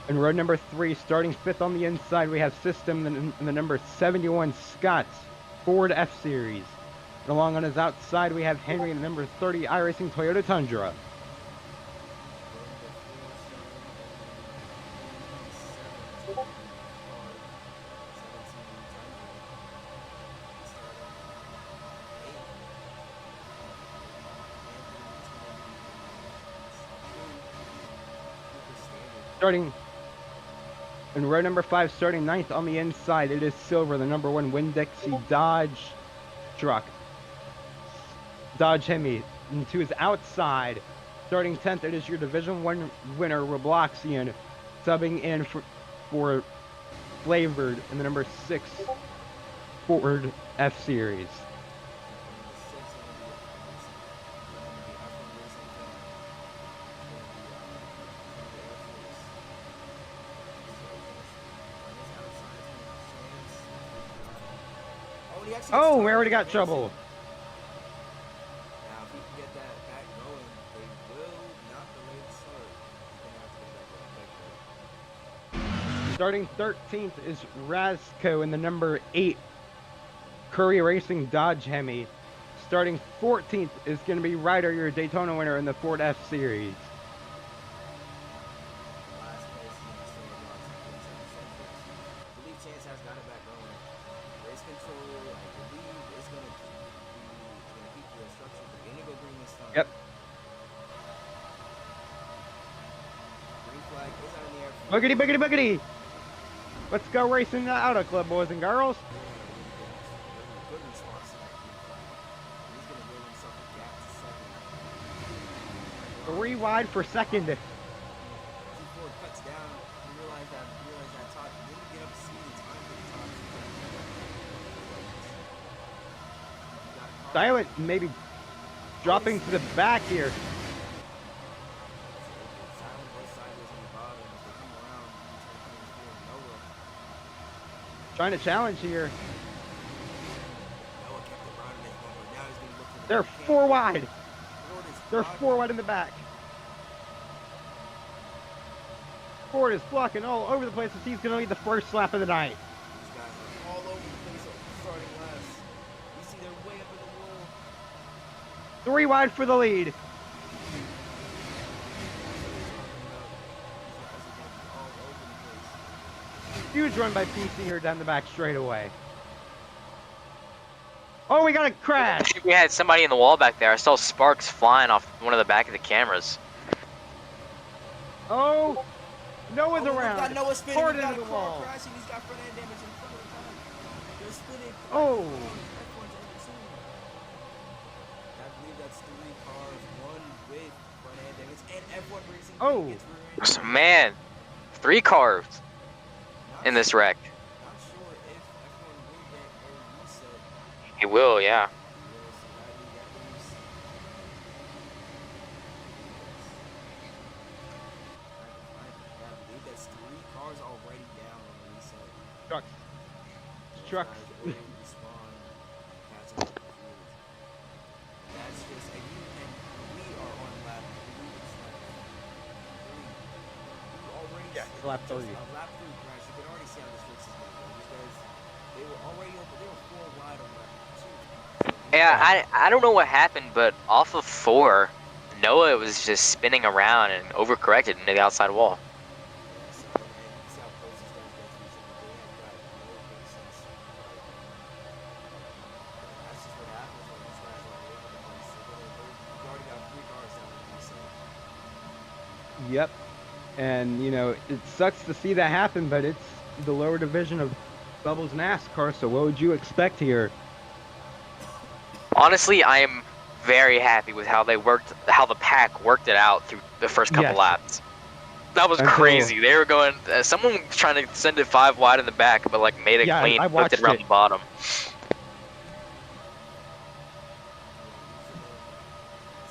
In row number 3, starting 5th on the inside, we have System in the number 71 Scott's Ford F-Series. And along on his outside, we have Henry in the number 30 iRacing Toyota Tundra. Starting in row number 5, starting 9th on the inside, it is Silver, the number 1 Winn-Dixie Dodge truck. Dodge Hemi. And to his outside, starting 10th, it is your Division 1 winner, Robloxian, subbing in for Flavored in the number 6 Ford F-Series. Oh, we already got trouble. Now, if we can get that back going, they will not delay the start. Starting 13th is Razco in the number 8 Curry Racing Dodge Hemi. Starting 14th is going to be Ryder, your Daytona winner in the Ford F-Series. Last place, I believe Chance has got it back going. Race control, I believe, is going to keep the instructions. They're going to go green this time. Yep. Green flag is out in the air. Boogity, boogity, boogity! Let's go racing the AutoClub, boys and girls. Good response to that green flag. He's going to build himself a gap to 2nd. 3 wide for 2nd. T4 cuts down. You realize that top. You didn't get up to see the time for the top. Silent maybe dropping to the back here. Silent goes sideways on the bottom. If they come around, Noah. Trying to challenge here. Noah kept it running his bumper. Now he's going to look for the They're back 4 wide. Ford is They're blocking. 4 wide in the back. Ford is blocking all over the place as he's going to lead the first lap of the night. These guys are all over the place starting last. You see they're way up in the wall. 3 wide for the lead. These guys are going to be all over the place. Huge run by PC here down the back straightaway. Oh, we got a I crash. think we had somebody in the wall back there. I saw sparks flying off one of the back of the cameras. Oh, Noah's We've around. got Noah spinning. Hard We've got into a the car wall. crashing. He's got front end damage in front of the car. They're spinning. Oh. I believe that's 3 cars, 1 with front end damage, and F1 Racing Oh. gets rear-ended. So, man, 3 cars Not in this sure- wreck. Not sure if F1 will get a reset. He will, yeah. He will, so that leaves. I believe that's 3 cars already down on the reset. Trucks trucks. guys waiting to respawn, catching up with the field. And that's just, and we are on lap, I believe it's lap 3. You already Yeah, see, lap just 3. a lap 3 crash. You can already see how this race is going to go because they were already over. They were 4 wide on lap 2. Yeah, I don't know what happened, but off of 4, Noah was just spinning around and overcorrected into the outside wall. Yeah, so and you see how close these guys got to each other. They have got no patience. That's just what happens when these guys are already in the race. You already got 3 cars down to be safe. Yep. And, you know, it sucks to see that happen, but it's the lower division of Bubbles NASCAR, so what would you expect here? Honestly, I am very happy with how the pack worked it out through the first couple Yes. laps. That was Until- crazy. They were going. Someone was trying to send it 5 wide in the back, but like made it Yeah, clean, I hooked watched it around it. the bottom. It's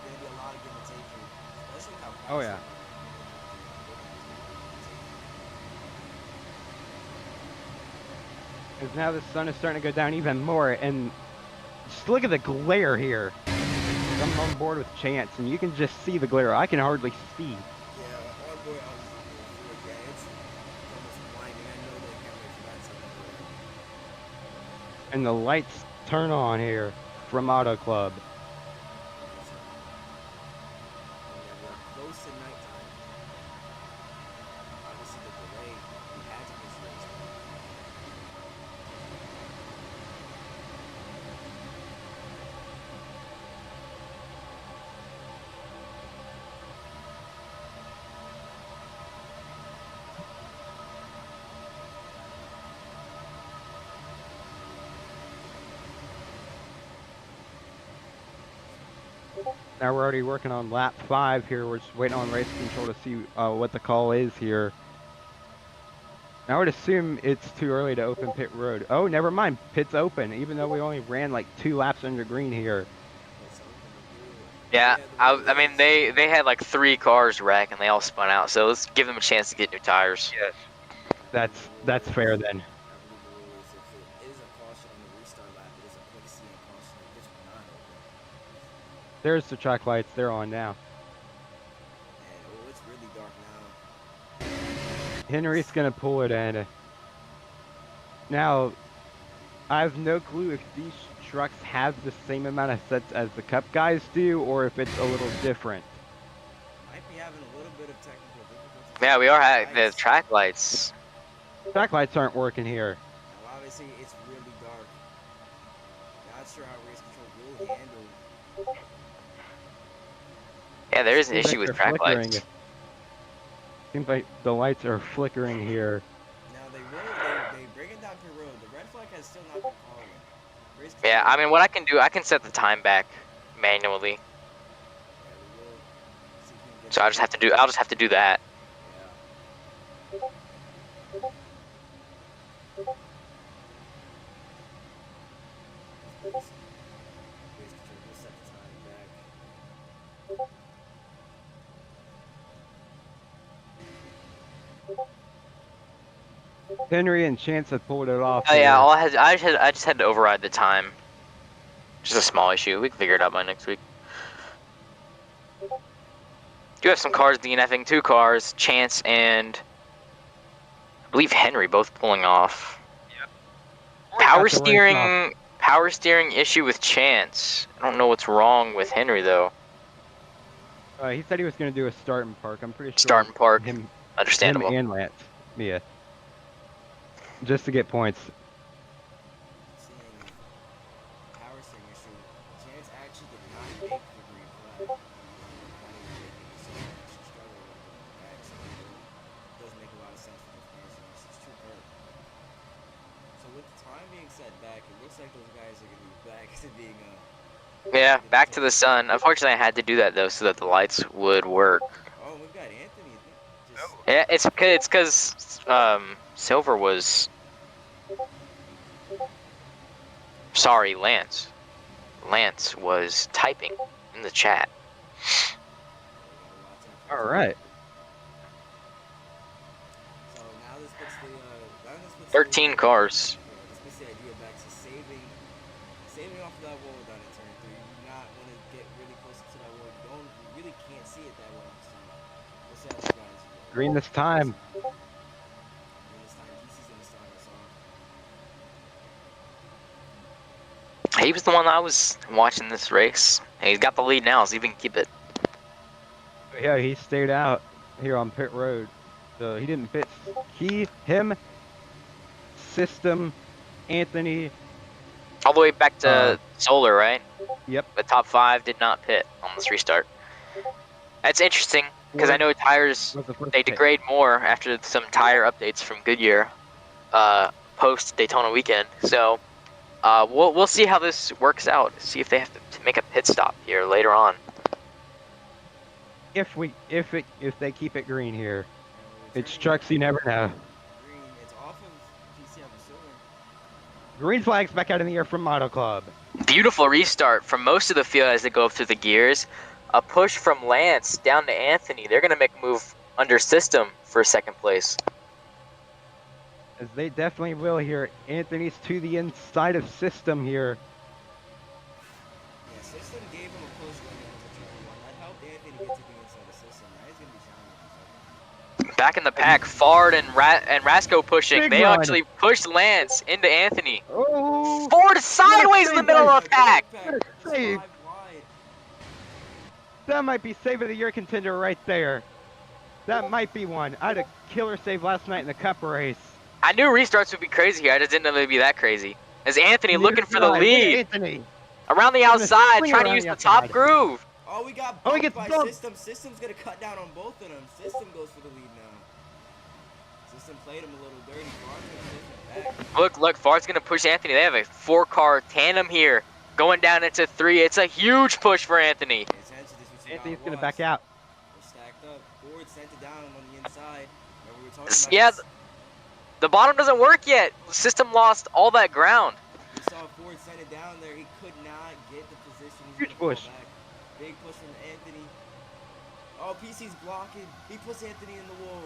going to be a lot of give and take here, especially how fast Oh, yeah. Because now the sun is starting to go down even more, and just look at the glare here. I'm on board with Chance, and you can just see the glare. I can hardly see. Yeah, on board, yeah, it's almost blinding. I know they can't wait for that to And the lights turn on here from AutoClub. We're close to nighttime. Obviously, the delay had to miss race. Now we're already working on lap 5 here. We're just waiting on race control to see what the call is here. I would assume it's too early to open pit road. Oh, never mind. Pit's open, even though we only ran like 2 laps under green here. Yeah, I mean they had like 3 cars wreck and they all spun out. So let's give them a chance to get new tires. Yes. That's fair then. I believe the rule is if it is a caution on the restart lap, it is a quick C and caution. If this will not open. There's the track lights. They're on now. And it's really dark now. Henry's going to pull it in. Now, I have no clue if these trucks have the same amount of sets as the Cup guys do, or if it's a little different. Might be having a little bit of technical difficulties. Yeah, we are having the track lights. Track lights aren't working here. Now, obviously, it's really dark. Not sure how race control will handle. Yeah, there is an Seems issue like with they're track flickering. lights. Seems like the lights are flickering here. Now they bring it down pit road. The red flag has still not been called. Race control. Yeah, I mean what I can do, I can set the time back manually. Yeah, we will see if we can get So I'll just have to do that. Yeah. Race control will set the time back. Henry and Chance have pulled it off. Oh yeah, here. I just had to override the time. Just a small issue. We can figure it out by next week. Do have some cars DNFing, 2 cars, Chance and I believe Henry both pulling off. Yep. Power steering issue with Chance. I don't know what's wrong with Henry though. He said he was going to do a start and park. I'm pretty sure. Start and park. Him Understandable. and Lance. Yeah. Just to get points. Seeing power steering issue. Chance actually did not make the green flag. Not even making it, so he actually struggled with the back. So it does make a lot of sense for those cars. It's too hurt. So with the time being set back, it looks like those guys are going to be back to being Yeah, back to the sun. Unfortunately, I had to do that though, so that the lights would work. Oh, we've got Anthony. Just Yeah, it's because Silver was. Sorry, Lance. Lance was typing in the chat. All right. So now this puts the 13 cars. This puts the idea Green this time. And this time, DC's gonna start us off. He was the one I was watching this race. And he's got the lead now, so he can keep it. Yeah, he stayed out here on pit road. So he didn't pit. Him, System, Anthony. All the way back to Solar, right? Yep. The top 5 did not pit on this restart. That's interesting, because I know tires, they degrade more after some tire updates from Goodyear post Daytona weekend. So we'll see how this works out. See if they have to make a pit stop here later on. If they keep it green here, it's trucks you never know. Green, it's off of PC, I'm assuming. Green flags back out in the air from AutoClub. Beautiful restart from most of the field as they go up through the gears. A push from Lance down to Anthony. They're going to make a move under System for second place. As they definitely will here. Anthony's to the inside of System here. Yeah, System gave him a push when he was a turn one. That helped Anthony get to the inside of System. Now he's gonna be shining. Back in the pack, Fard and Rasco pushing. Big They run. actually pushed Lance into Anthony. Oh! Ford sideways in the middle of the pack. Save. 5 wide. That might be save of the year contender right there. That might be one. I had a killer save last night in the Cup race. I knew restarts would be crazy here. I just didn't know they'd be that crazy. As Anthony looking for the Look at lead. Anthony. Around the Gonna outside, swing trying to around use the the top outside. groove. Oh, we got Oh, he bumped gets by bumped. System. System's gonna cut down on both of them. System goes for the lead now. System played him a little dirty. Fard's gonna take him back. Look, Fard's going to push Anthony. They have a 4-car tandem here. Going down into 3. It's a huge push for Anthony. Pay attention, this is what you Anthony's gotta gonna watch. back out. They're stacked up. Ford sent it down on the inside. Remember we were talking about Yeah, this? the bottom doesn't work yet. System lost all that ground. We saw Ford send it down there. He could not get the position. He's Huge gonna fall push. back. Big push from Anthony. Oh, PC's blocking. He puts Anthony in the wall.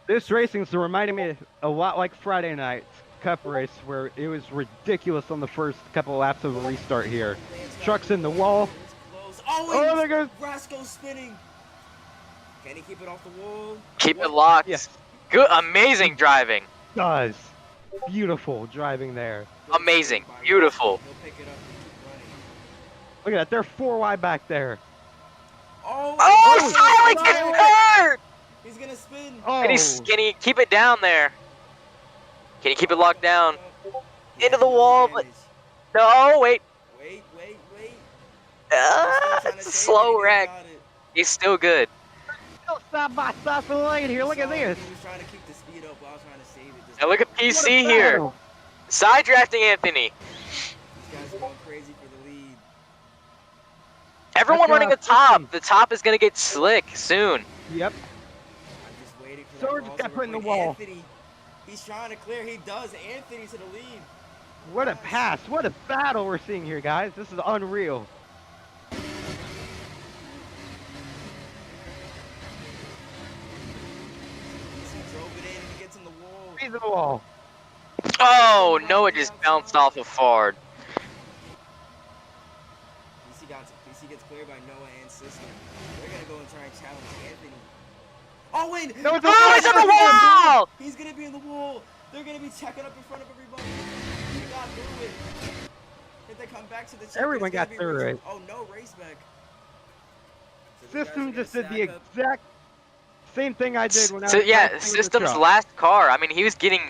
This racing's reminding me a lot like Friday night's Cup race, where it was ridiculous on the first couple laps of a restart here. Trucks in the wall. It's close. Oh, Oh, and there goes. Rasco's spinning. Can he keep it off the wall? Keep it What? locked. Yes. Good, amazing driving. Does. Beautiful driving there. Amazing. Beautiful. He'll pick it up and keep running. Look at that. They're 4 wide back there. Oh, Oh, Silent Silent! gets hurt! He's gonna spin. Oh. Can he keep it down there? Can he keep it locked down? Into the wall, but no, wait. Wait. It's a slow wreck. He's still good. Still side by side for the lane here. Look at this. He was trying to keep the speed up while trying to save it. And look at What a PC here. battle. Side drafting Anthony. These guys are going crazy for the lead. Everyone That's running the what top. I'm thinking. The top is going to get slick soon. Yep. I'm just waiting for So that we're just crossover got put in the point. wall. Anthony, he's trying to clear. He does. Anthony to the lead. What a pass. What a battle we're seeing here, guys. This is unreal. He drove it in and he gets in the wall. He's in the wall. Oh, no, it just bounced off of Fard. PC gets cleared by Noah and System. They're gonna go and try and challenge Anthony. Oh wait! No, it's Oh, he's in the wall! He's gonna be in the wall. They're gonna be checking up in front of everybody. He got through it. If they come back to the check, Everyone it's gonna got be through race- it. Oh no, race back. So these guys are System gonna just did the stack up. exact same thing I did when I was So yeah, racing with the System's truck. last car. I mean, he was getting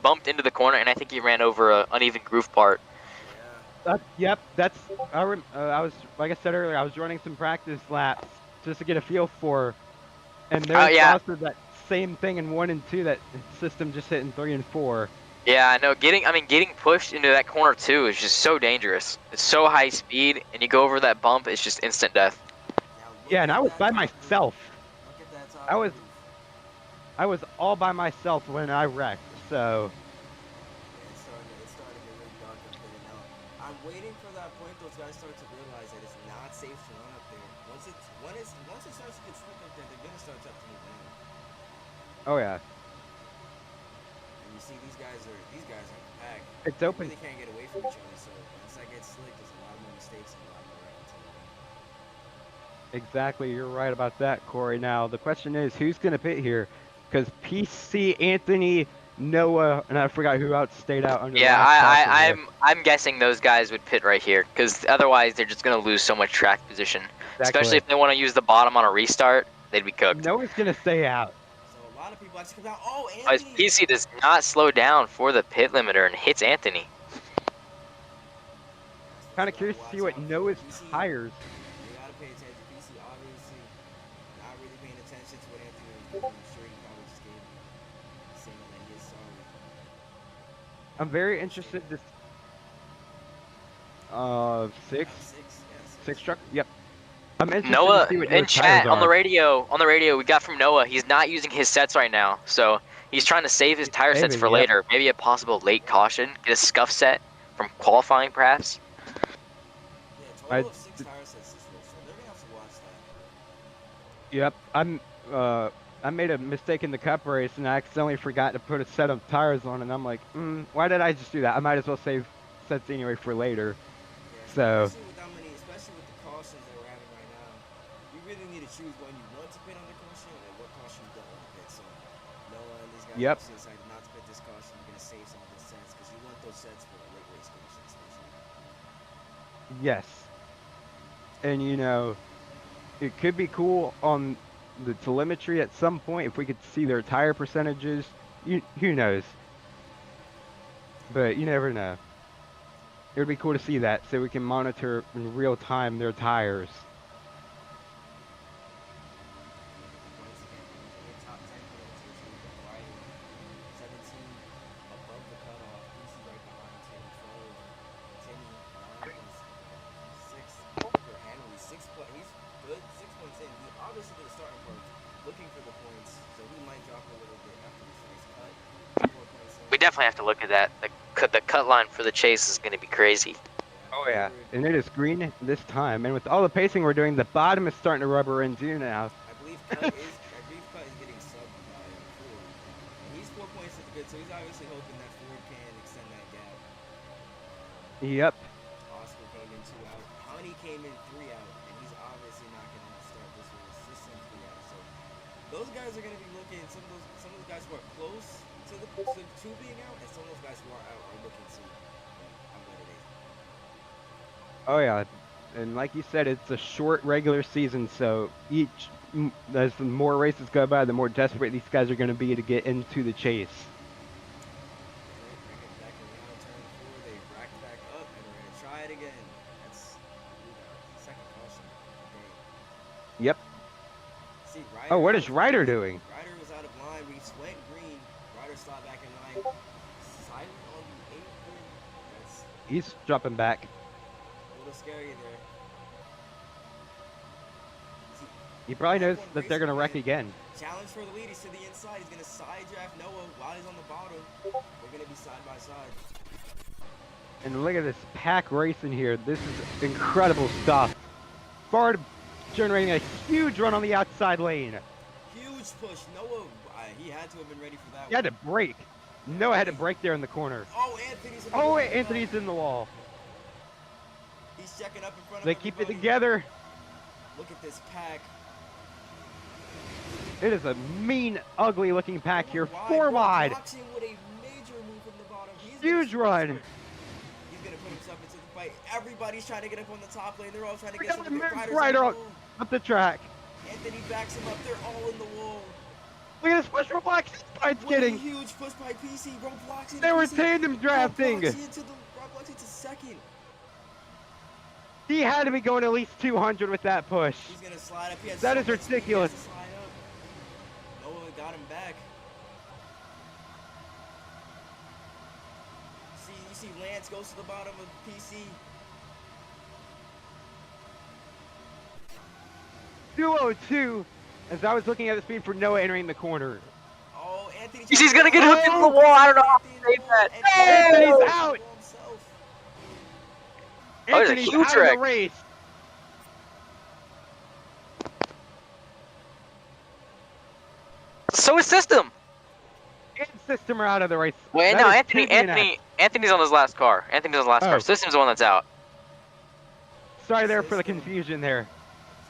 bumped into the corner, and I think he ran over a uneven groove part. Yeah. Yep, that's. I was, like I said earlier, I was running some practice laps just to get a feel for, and there's yeah. also that same thing in 1 and 2 that System just hit in 3 and 4. Yeah, I know. Getting pushed into that corner too is just so dangerous. It's so high speed, and you go over that bump, it's just instant death. Now look Yeah, and at I was that by top myself. groove. Look at that top I was- groove. I was all by myself when I wrecked, so Yeah, it's starting to get really dark up there now. I'm waiting for that point those guys start to realize that it's not safe to run up there. Once it starts to get slick up there, they're gonna start to have to move down. oh yeah, And you see these guys are packed. it's They open. really can't get away from each other. So once that gets slick, there's a lot more mistakes and a lot more wrecking to the Exactly, you're right about that, Corey. Now, the question is, who's going to pit here? Because PC, Anthony, Noah, and I forgot who else stayed out under the Yeah, last caution there. I'm guessing those guys would pit right here because otherwise they're just gonna lose so much track position. Especially Exactly. if they want to use the bottom on a restart, they'd be cooked. Noah's going to stay out. So a lot of people actually come out. Oh, His Anthony! PC does not slow down for the pit limiter and hits Anthony. Kind of curious to see what Noah's PC. tires. You gotta pay attention. PC obviously not really paying attention to what Anthony was doing. I'm sure he probably just gave him a signal that he is sorry. I'm very interested to. Six truck. Yep. I'm interested Noah to see what in Noah's chat tires on the are. radio we got from Noah. He's not using his sets right now, so he's trying to save his tire sets saving, for yep. later. Maybe a possible late caution, get a scuff set from qualifying perhaps. Yeah, total of 6 tire sets this race, so they're gonna have to watch that. Yep. I made a mistake in the cup race and I accidentally forgot to put a set of tires on, and I'm like, why did I just do that? I might as well save sets anyway for later. Yeah, So. especially with the cautions that we're having right now, you really need to choose when you want to pit on the caution and what caution you don't want to pit. So Noah and these guys Yep. obviously decided not to pit this caution. You're gonna save some of the sets because you want those sets for the late race caution, especially. Yes. And you know, it could be cool on the telemetry at some point if we could see their tire percentages. Who knows? But you never know. It would be cool to see that so we can monitor in real time their tires. Once again, in the top 10 points, which is right 17 above the cutoff. PC right behind 10, 12. Timmy 9 is 6. Booker Henry 6 points. He's good. 6 points in. He obviously did a starting point looking for the points, so he might drop a little bit after this race cut. 4 points in. We definitely have to look at that. The cut line for the chase is going to be crazy. Oh yeah, and it is green this time. And with all the pacing we're doing, the bottom is starting to rubber in too now. I believe Cut is getting subbed by Ford. And he's 4 points to the good, so he's obviously hoping that Ford can extend that gap. Yep. Oscar came in 2 out. Honey came in 3 out, and he's obviously not going to start this race. This is 3 out. So those guys are going to be looking. Some of those guys who are close to being out, and some of those guys who are out are looking to how good it is. Oh yeah, and like you said, it's a short regular season, so as the more races go by, the more desperate these guys are going to be to get into the chase. Bring it back around, turn 4. They racked back up, and we're going to try it again. That's second caution of the day. Yep. See, Ryder, Oh, what is Ryder doing? Ryder was out of line. We went green. Ryder stopped back in line. Silent on the apron. That's He's dropping back. a little scary there. See, He probably knows F1 that they're going to wreck again. challenge for the lead. He's to the inside. He's going to side draft Noah while he's on the bottom. They're going to be side by side. And look at this pack racing here. This is incredible stuff. Ford generating a huge run on the outside lane. Huge push. Noah, he had to have been ready for that He had one. to brake. Noah had to brake there in the corner. Oh, Anthony's in the Oh, wall. wait, Anthony's in the wall. He's checking up in front of They keep it everybody. together. Look at this pack. It is a mean, ugly looking pack here. Wide, 4 wide. Boxing with a major move from the bottom. He's Huge run. He's gonna put himself into the fight. Everybody's trying to get up on the top lane. They're all trying to We get got some the riders Ryder on up, the move. up the track. Anthony backs him up. They're all in the wall. Look at this push for Black Spide's What a getting. huge push by PC. Roadblocks into They were PC. tandem drafting. Roadblocks into second. He had to be going at least 200 with that push. He's gonna slide up. He has That so is much speed, he has ridiculous. to slide up. Noah got him back. You see Lance goes to the bottom of PC. 202. As I was looking at the speed for Noah entering the corner. Oh, Anthony. He's gonna get hooked into the wall. I don't know how to save that. Anthony's out. Oh, there's a Anthony's huge out of the wreck. race. So is System. And System are out of the race. Wait, That no, is Anthony's on his last car. Anthony's on his last Oh. car. System's the one that's out. Sorry there for the confusion there.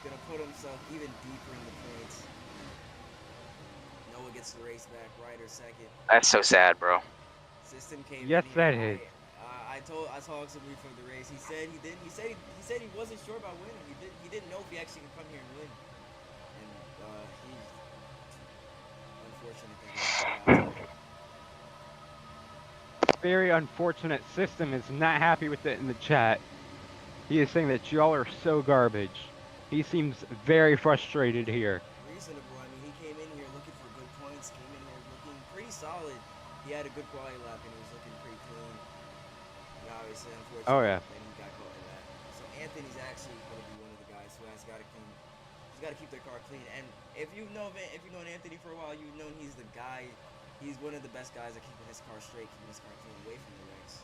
gonna put himself even deeper in the points. Noah gets the race back. Ryder second. That's so sad, bro. System came Yes, in that here. is. I talked to him before the race. He said he didn't. He said he wasn't sure about winning. He didn't know if he actually could come here and win. And he's unfortunate that he Very unfortunate. System is not happy with it in the chat. He is saying that y'all are so garbage. He seems very frustrated here. reasonable. I mean, he came in here looking for good points. Came in here looking pretty solid. He had a good quality lap and he was looking pretty clean. And obviously, unfortunately, Oh, yeah. then he got caught in that. So Anthony's actually going to be one of the guys who has got to clean. He's got to keep their car clean. And if you've known Anthony for a while, you've known he's the guy. He's one of the best guys at keeping his car straight, keeping his car clean, away from the wrecks.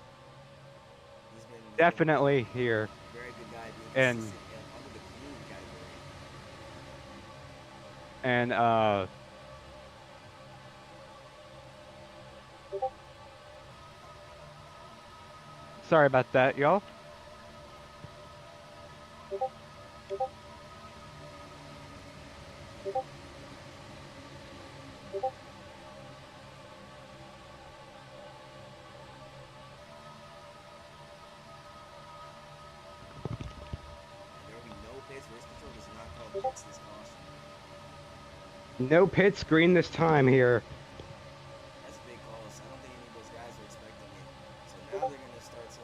He's Definitely here. very good guy, being And consistent under the clean category. and sorry about that, y'all. No pits green this time here. That's a big call. So I don't think any of those guys were expecting it. So now they're gonna start to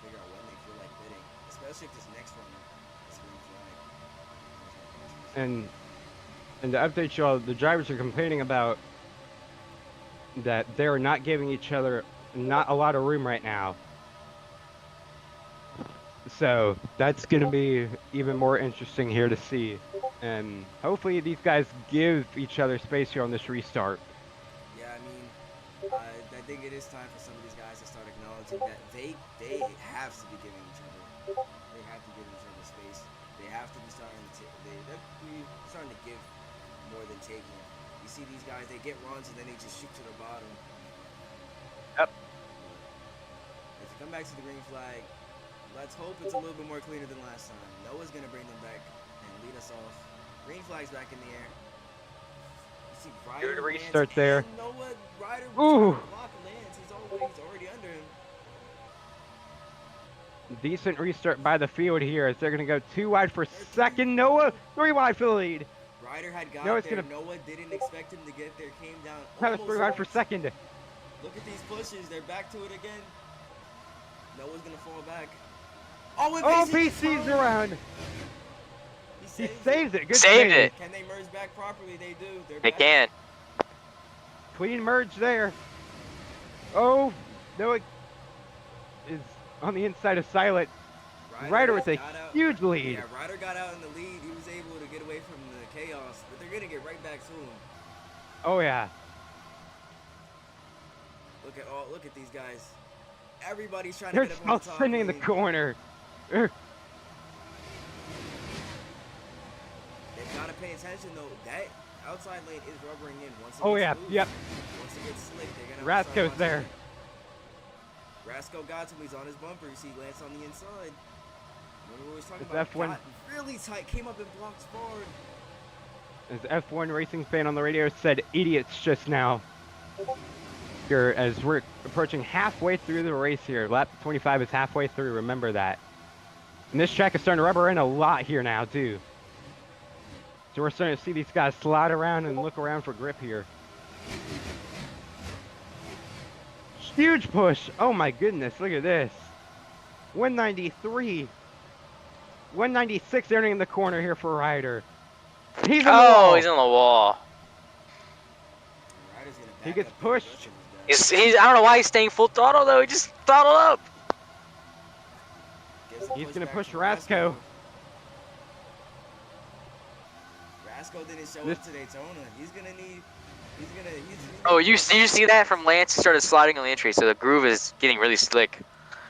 figure out when they feel like bidding, especially if this next runner is green flag. And to update y'all, the drivers are complaining about that they're not giving each other not a lot of room right now. So that's gonna be even more interesting here to see. And hopefully these guys give each other space here on this restart. Yeah, I mean, I think it is time for some of these guys to start acknowledging that they have to be giving each other. They have to give each other space. They have to be starting to give more than taking. You see these guys, they get runs and then they just shoot to the bottom. Yep. If you come back to the green flag, let's hope it's a little bit more cleaner than last time. Noah's gonna bring them back and lead us off. Green flag's back in the air. You see Ryder, Good restart there. Noah, Ryder, Ooh. block Lance. He's already under him. Decent restart by the field here as they're going to go 2 wide for second. Noah, 3 wide for the lead. Ryder had got Noah's there. gonna... Noah didn't expect him to get there. Came down. Travis 3 wide for second. Look at these pushes. They're back to it again. Noah's going to fall back. Oh, PC's around. He saves it. Good Saved save. it. Can they merge back properly? They do. They can. Clean merge there. Oh, Noah is on the inside of Silent. Ryder with a huge lead. Yeah, Ryder got out in the lead. He was able to get away from the chaos, but they're going to get right back to him. Oh, yeah. Look at these guys. Everybody's trying to They're get up on the still top. sitting in the corner. They've got to pay attention, though. That outside lane is rubbering in. Once it gets loose, Yep. Once it gets slick, they're going to Rasko's there. Rasko got to him. He's on his bumper. You see Lance on the inside. Remember what we was talking It's about? F1. Got really tight. Came up and blocked forward. As F1 racing fan on the radio said, idiots just now. Here, as we're approaching halfway through the race here. Lap 25 is halfway through, remember that. And this track is starting to rubber in a lot here now, too. So we're starting to see these guys slide around and look around for grip here. Huge push. Oh my goodness, look at this. 193. 196 entering the corner here for Ryder. He's on the wall. He's on the wall. He gets pushed. He's I don't know why he's staying full throttle though. He just throttled up. He's gonna push Rasko. Rasko didn't show up to Daytona. He's gonna need. Oh, you see that from Lance? He started sliding on the entry, so the groove is getting really slick.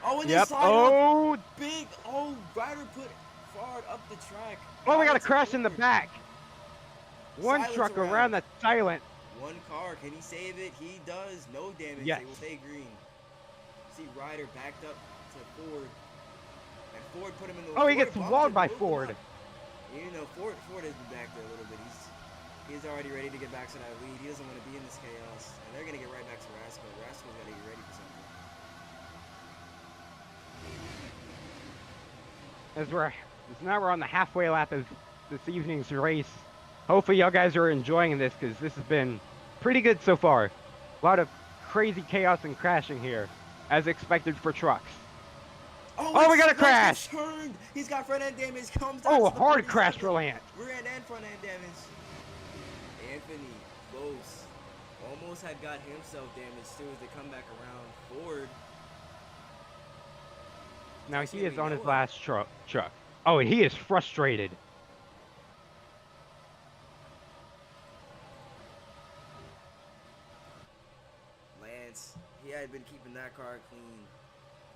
Oh, and yep. Oh, big. Oh, Ryder put forward up the track. Oh, we got a crash in the back. One truck around the Silent. One car, can he save it? He does. No damage. Yes. They will stay green. See Ryder backed up to Ford. And Ford put him in the... Oh, he gets walled by Ford. You know, Ford has been back there a little bit. He's already ready to get back to that lead. He doesn't want to be in this chaos, and they're gonna get right back to Rascal. Rascal's got to get ready for something. Now we're on the halfway lap of this evening's race. Hopefully y'all guys are enjoying this because this has been pretty good so far. A lot of crazy chaos and crashing here, as expected for trucks. Oh, we got a crash! Turned. He's got front end damage. Comes down to the hard crash for Lance. Rear end and front end damage. Anthony, close. Almost had got himself damaged too as they come back around. Ford. Now he is on his last truck. Oh, and he is frustrated. Lance, he had been keeping that car clean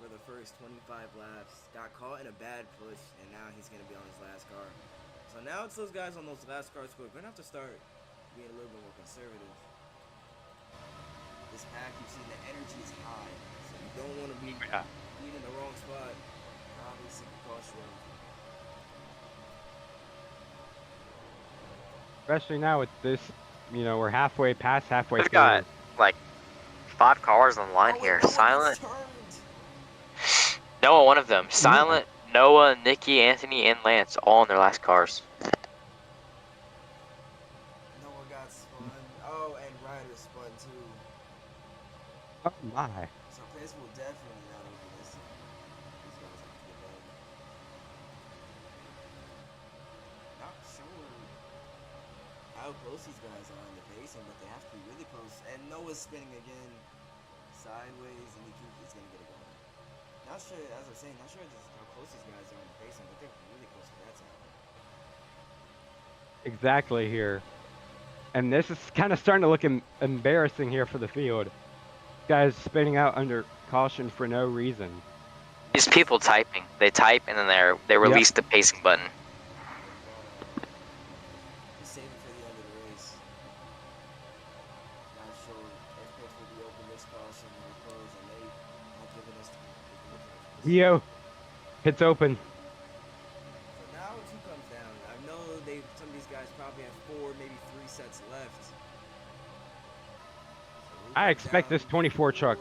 for the first 25 laps. Got caught in a bad push, and now he's going to be on his last car. So now it's those guys on those last cars who are going to have to start being a little bit more conservative. This pack, you've seen the energy is high, so you don't want to be in the wrong spot. Obviously, it cost you. Especially now with this, you know, we're halfway through. We've got like 5 cars on the line here. Silent. Noah, one of them. Silent, Noah, Nikki, Anthony, and Lance, all in their last cars. Noah got spun. Oh, and Ryder spun too. Oh my. So Pace will definitely not over this. These guys have to get back. Not sure how close these guys are in the pacing, but they have to be really close. And Noah's spinning again sideways, and he's going to get it going. Not sure, as I'm saying, not sure how close these guys are in the pacing, but they're really close to that time. Exactly here. And this is kind of starting to look embarrassing here for the field. Guys spinning out under caution for no reason. These people typing. They type and then they release the pacing button. Just save it for the end of the race. Not sure if Pitts will be open this caution or close, and they have given us Yo, it's open. So now it's who comes down. I know some of these guys probably have 4, maybe 3 sets left. So I expect this 24 truck.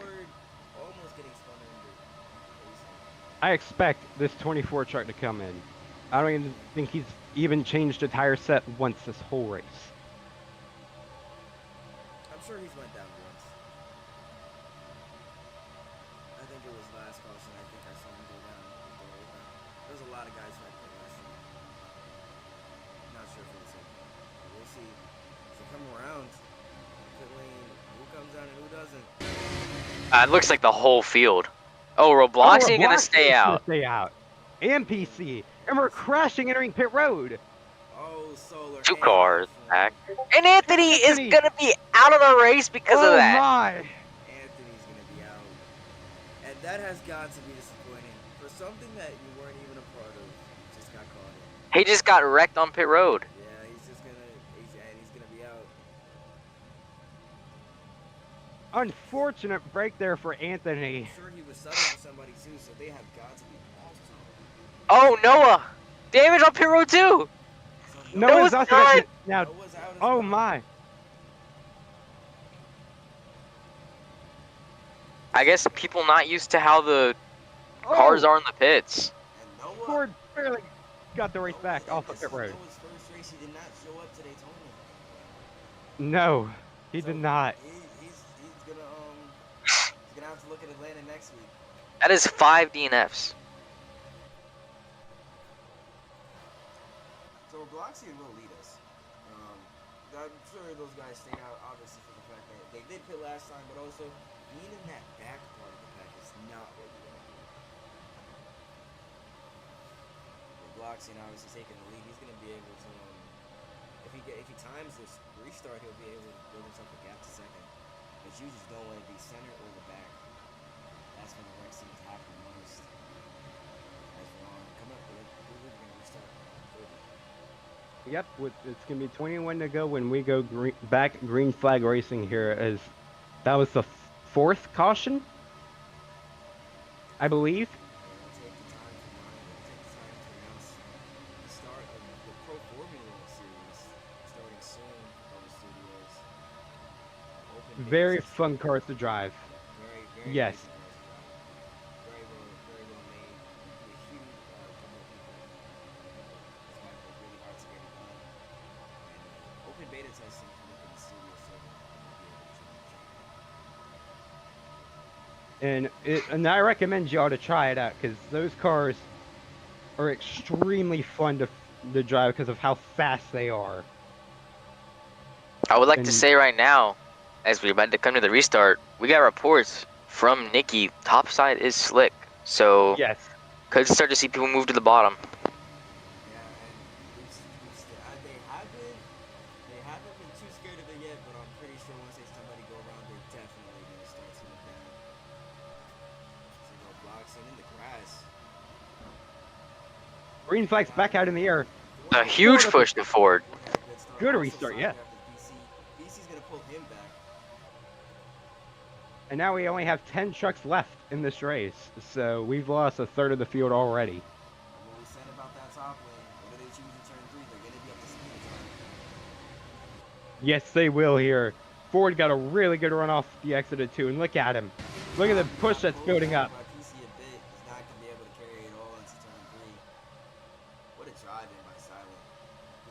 Almost getting spun under. I expect this 24 truck to come in. I don't even think he's even changed a tire set once this whole race. I'm sure he's went down once. I think it was last caution. I think I saw him go down. There's a lot of guys like that last year. Not sure if it's we'll see. As they come around, pit lane, who comes down and who doesn't. It looks like the whole field. Oh, Robloxy gonna stay out. And PC. And we're crashing entering pit road. Oh, Solar. 2 cars back. And Anthony is gonna be out of the race because of that. Oh my. Anthony's gonna be out. And that has got to be disappointing. For something that you weren't even a part of, you just got caught in. He just got wrecked on pit road. Yeah, he's gonna be out. Unfortunate break there for Anthony. I'm sure he was subbing for somebody too, so they have got to be also. Oh, Noah! Damage on pit road too! Noah's also got now. Noah's out as Oh well. my. I guess people not used to how the cars are in the pits. And Noah, Ford barely got the race back off this of pit road. Noah's first race, he did not show up to Daytona. No, he did not. He's gonna have to look at Atlanta next week. That is 5 DNFs. So Bloxy will lead us. I'm sure those guys stay out, obviously, for the fact that they did pit last time, but also being in that back part of the pack is not what you want to do. With Bloxy obviously taking the lead, he's going to be able to, if he times this restart, he'll be able to build himself a gap to second. But you just don't want to be center or the back. That's when the wreck seems to happen most. As wrong. Come up with it. We're going to restart. Yep, it's going to be 21 to go when we go back green flag racing here, as that was the 4th caution, I believe. It'll take the time to announce the start of the Formula Series starting soon. Over Studios. Open beta Very testing. fun cars to drive. Very, very Yes. racing cars to drive. Very well made. A huge couple of people. It's why they're really hard to get it done. And open beta testing, if you look at the studio server, you'll be able to check it out. And I recommend y'all to try it out because those cars are extremely fun to drive because of how fast they are. I would like to And- say right now, as we're about to come to the restart, we got reports from Nikki. Topside is slick, so Yes. could start to see people move to the bottom. Yeah, and they haven't been too scared of it yet, but I'm pretty sure once they somebody go around, they're definitely gonna start to look down. See no blocks and in the grass. Green flag's back out in the air. A huge push to Ford. Good restart, yeah. BC's gonna pull him back. And now we only have 10 trucks left in this race. So we've lost a third of the field already. What we said about that top lane, what do they choose in turn 3? They're gonna be up to speed in turn. Yes, they will here. Ford got a really good run off the exit of 2. And look at him. Look at the push that's building up. PC a bit. He's not gonna be able to carry it all into turn 3. What a drive in by Silent.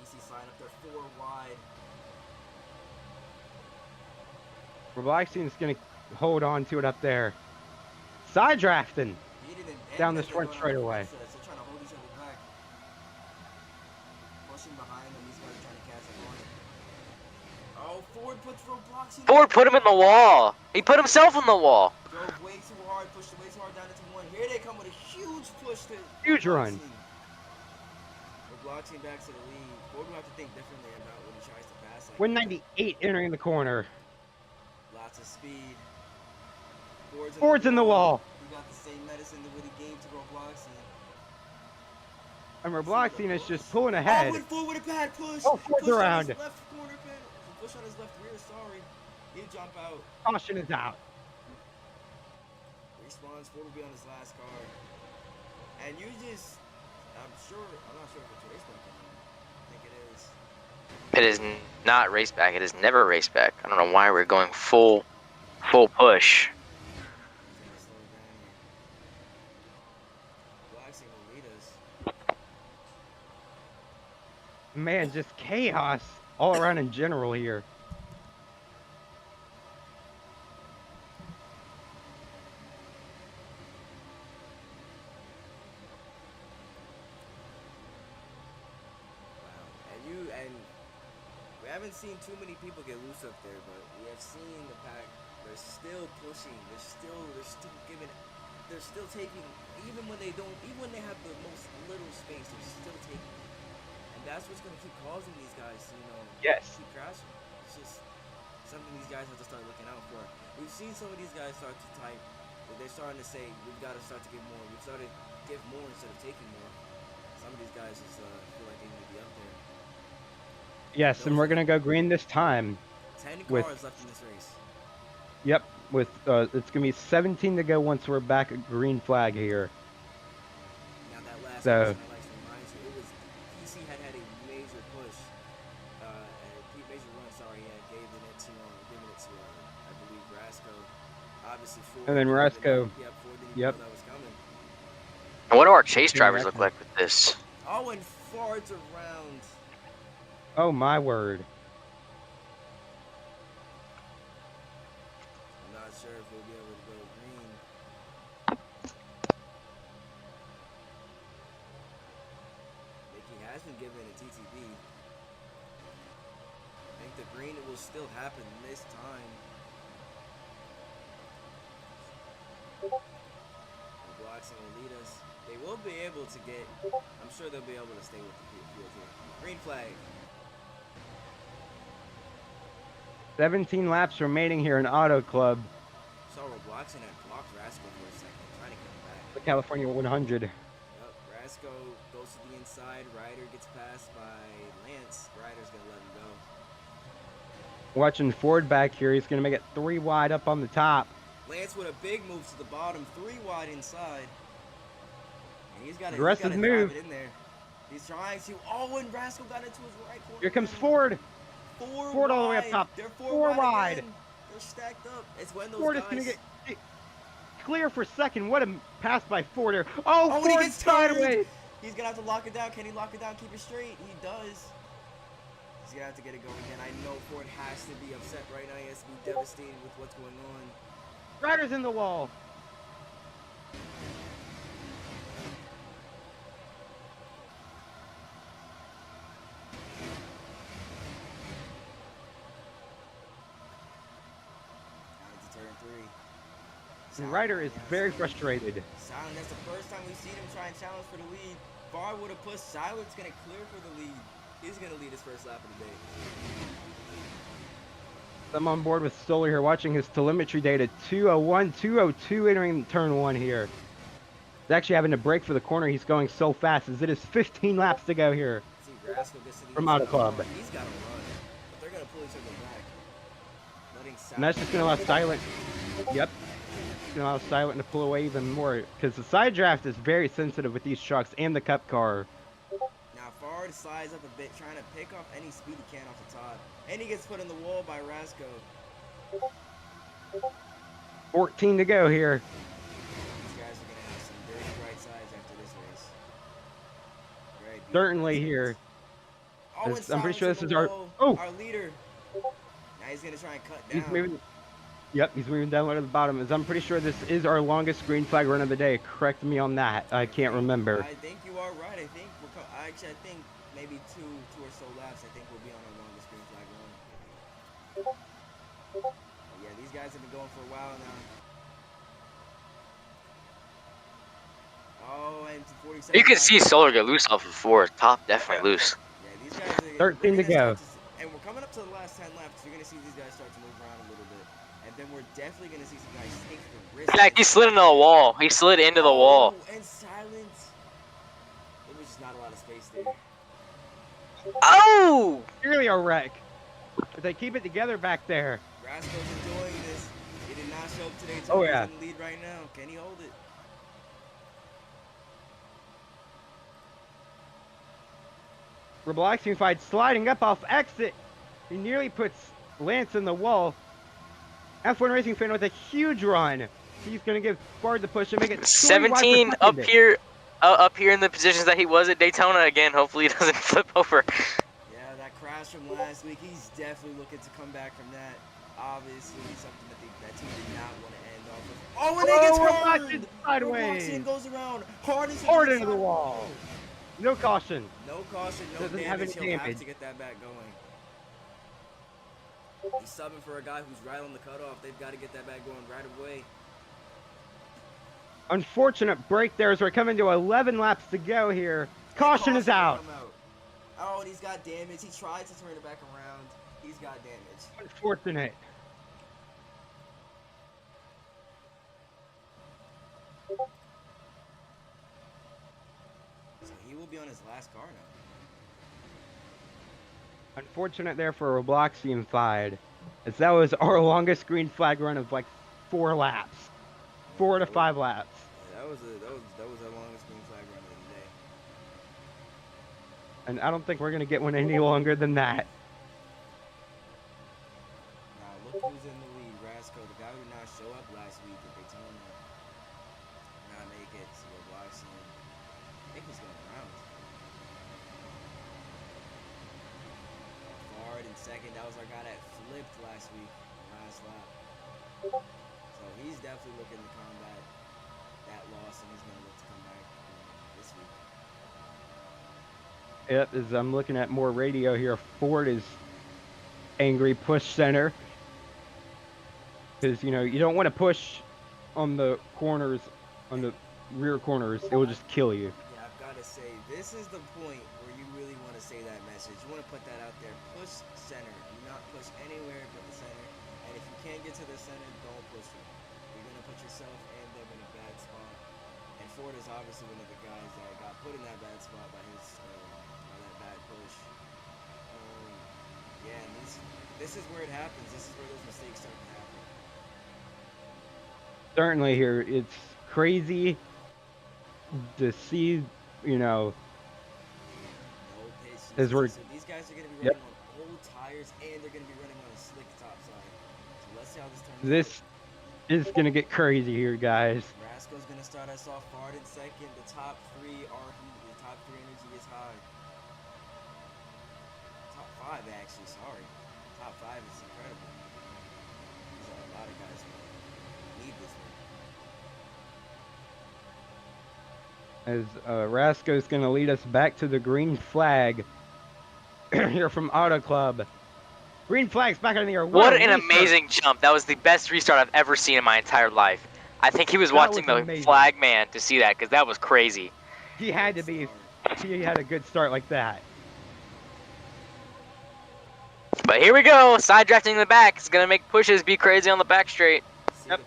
PC sliding up there 4 wide. Blackstein's going to hold on to it up there. Side drafting. He didn't end Down as this they're front going straightaway. on the front side, so trying to hold each other back. Pushing behind them, these guys are trying to catch up on it. Oh, Ford puts roadblocks in. Ford put him in the wall. He put himself in the wall. Drove way too hard, pushed way too hard down into 1. Here they come with a huge push to Huge run. Roadblocking back to the lead. Ford will have to think differently about when he tries to pass. Like 198 entering the corner. lots of speed. Ford's in the wall. He got the same medicine that would he gave to Roadblocking. And Blackstein is just pulling ahead. Oh, went forward with a bad push. Oh, Ford's Push around. on his left corner pin. Push on his left rear, sorry. He'll jump out. Caution is out. Respawns, Ford will be on his last car. And you just, I'm not sure if it's race back anymore. I think it is. It is not race back. It is never race back. I don't know why we're going full push. He's gonna slow down here. Blacksing will lead us. Man, just chaos all around in general here. And we haven't seen too many people get loose up there, but we have seen the pack. They're still pushing. They're still giving. They're still taking. Even when they have the most little space, they're still taking. And that's what's going to keep causing these guys to, Yes. keep crashing. It's just something these guys have to start looking out for. We've seen some of these guys start to type. They're starting to say, we've got to start to give more. We've started to give more instead of taking more. Some of these guys just feel like they need to be up there. Yes, and we're going to go green this time. 10 With- cars left in this race. Yep, with it's going to be 17 to go once we're back at green flag here. Now that last So- race, I like to remind you, it was PC had a major push, a major run. Sorry, giving it to I believe Rasco. Obviously, Ford. And then didn't even Rasco- know- Ford didn't even yep. know that was coming. And what do our chase drivers look like with this? Oh, and Ford's around. Oh my word. I'm not sure if we'll be able to go green. Mickey has been given a TTB. I think the green will still happen this time. The blocks will lead us. They will be able to get. I'm sure they'll be able to stay with the field here. Green flag. 17 laps remaining here in Auto Club, Saw Robloxing had blocked Rasco for a second, trying to come back. the California 100. Yep, Rasco goes to the inside. Ryder gets passed by Lance. Ryder's gonna let him go. Watching Ford back here, he's going to make it 3 wide up on the top. Lance with a big move to the bottom, 3 wide inside. And he's got to Aggressive drive move. it in there. He's trying to. Oh, and Rascal got into his right corner. Here comes Ford. Four Ford wide. all the way up top. They're Four wide. again. They're stacked up. It's when those Ford guys. is going to get clear for second. What a pass by Ford here. Oh, Oh, and he Ford gets sideways. turned. He's going to have to lock it down. Can he lock it down, keep it straight? He does. He's going to have to get it going again. I know Ford has to be upset right now. He has to be devastated with what's going on. Riders in the wall. Turn 3. The rider is very frustrated. Silent, that's the first time we've seen him try and challenge for the lead. Bar would have pushed. Silent's going to clear for the lead. He's going to lead his first lap of the day. I'm on board with Stoller here, watching his telemetry data. 201, 202 entering turn 1 here. He's actually having to brake for the corner. He's going so fast as it is 15 laps to go here. See, Rascal gets to the from AutoClub. He's got to run, but they're going to pull each other back. And that's just going to allow Silent. Yep. It's going to allow Silent to pull away even more, because the side draft is very sensitive with these trucks and the Cup car. Now Ford slides up a bit, trying to pick off any speed he can off the top. And he gets put in the wall by Rasco. 14 to go here. These guys are going to have some very bright sides after this race. Very Certainly here. Oh, I'm pretty sure this is our leader. Now he's going to try and cut down. He's moving. Yep, he's moving down to the bottom. As I'm pretty sure this is our longest green flag run of the day. Correct me on that. I can't remember. I think you are right. I think I think maybe two or so laps. I think we'll be on our longest green flag run. Yeah, these guys have been going for a while now. Oh, and 47. You can see Solar get loose off of 4. Top definitely loose. Yeah, these guys are 13 to go. And we're coming up to the last 10 laps. You're going to see these guys start to move around a little bit. And then we're definitely going to see some guys take the risk. In fact, he slid into the wall. He slid into the wall. And Silence. There was just not a lot of space there. Oh! Nearly a wreck. But they keep it together back there. Rasco's enjoying this. He did not show up today. Oh, yeah. He's in the lead right now. Can he hold it? Relaxing fight, sliding up off exit. He nearly puts Lance in the wall. F1 Racing fan with a huge run. He's going to give Bard the push and make it 17 up here in the positions that he was at Daytona again. Hopefully he doesn't flip over. Yeah, that crash from last week, he's definitely looking to come back from that. Obviously, something that team did not want to end off with. Oh, and it gets burned! Sideways. And goes around. Hard into the wall. No caution. No caution, no Doesn't damage. have any He'll damage. have to get that back going. He's subbing for a guy who's right on the cutoff. They've got to get that back going right away. Unfortunate break there as we're coming to 11 laps to go here. Caution is out. Oh, and he's got damage. He tried to turn it back around. He's got damage. Unfortunate. So he will be on his last car now. Unfortunate there for Robloxian Fied, as that was our longest green flag run of like 4 laps. 4 to 5 laps. Yeah, that was our longest green flag run of the day. And I don't think we're going to get one any longer than that. Now look who's in the lead. Rasco, the guy who did not show up last week at Daytona. Not make it to Robloxian. I think he's going around. Hard in second. That was our guy that flipped last week, last lap. So he's definitely looking to combat that loss, and he's going to look to come back this week. Yep, as I'm looking at more radio here, Ford is angry push center. Because, you know, you don't want to push on the corners, on the rear corners. It will just kill you. Yeah, I've got to say, this is the point where you really want to say that message. You want to put that out there. Push center. Do not push anywhere but the center. And if you can't get to the center, don't push it. You're going to put yourself and them in a bad spot. And Ford is obviously one of the guys that got put in that bad spot by his by that bad push. Yeah, and this is where it happens. This is where those mistakes start to happen. Certainly here, it's crazy to see, you know, As we're, So these guys are going to be yep, running on old tires, and they're going to be running on a slick top side. So let's see how this turns out. this is gonna get crazy here, guys. Rasco's going to start us off hard in second. The top three energy is high. Top five, actually, sorry. Top five is incredible. There's a lot of guys who need this one. As Rasco's going to lead us back to the green flag here from AutoClub. Green flag's back in the air. What a an restart. amazing jump. That was the best restart I've ever seen in my entire life. I think he was watching the amazing. flag man to see that, because that was crazy. He had to be. He had a good start like that. But here we go. Side drafting in the back. It's going to make pushes be crazy on the back straight. Yep.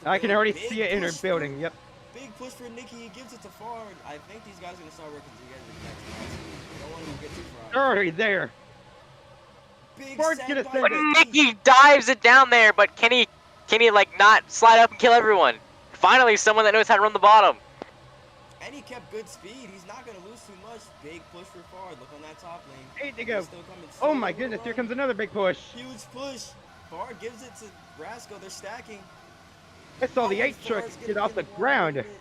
I can already see it in her building. Yep. Big push for Nicky. He gives it to Fard. I think these guys are going to start working together next. You don't want him to get too far. They're already there. Fard's gonna by send But it. Nicky dives it down there, but can he like not slide up and kill everyone? Finally, someone that knows how to run the bottom. And he kept good speed. He's not going to lose too much. Big push for Fard. Look on that top lane. 8 to go. Still coming Oh slow my on the goodness, here run. comes another big push. Huge push. Fard gives it to Rasco. They're stacking. I saw the 8 truck Fard's get gonna off be the in wall ground. a little bit.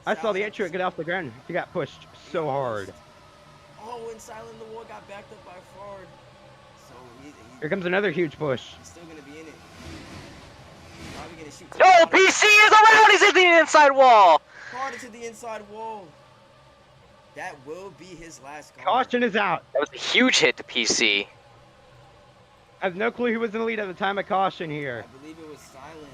I saw the 8 Silent- truck get off the ground. He got pushed so hard. Oh, and Silent the Wall got backed up by Fard. So Here comes another huge push. he's still going to be in it. He's probably going to shoot. Oh, PC is around. He's at the inside wall. Hard into the inside wall. That will be his last car. Caution is out. That was a huge hit to PC. I have no clue who was in the lead at the time of caution here. I believe it was Silent.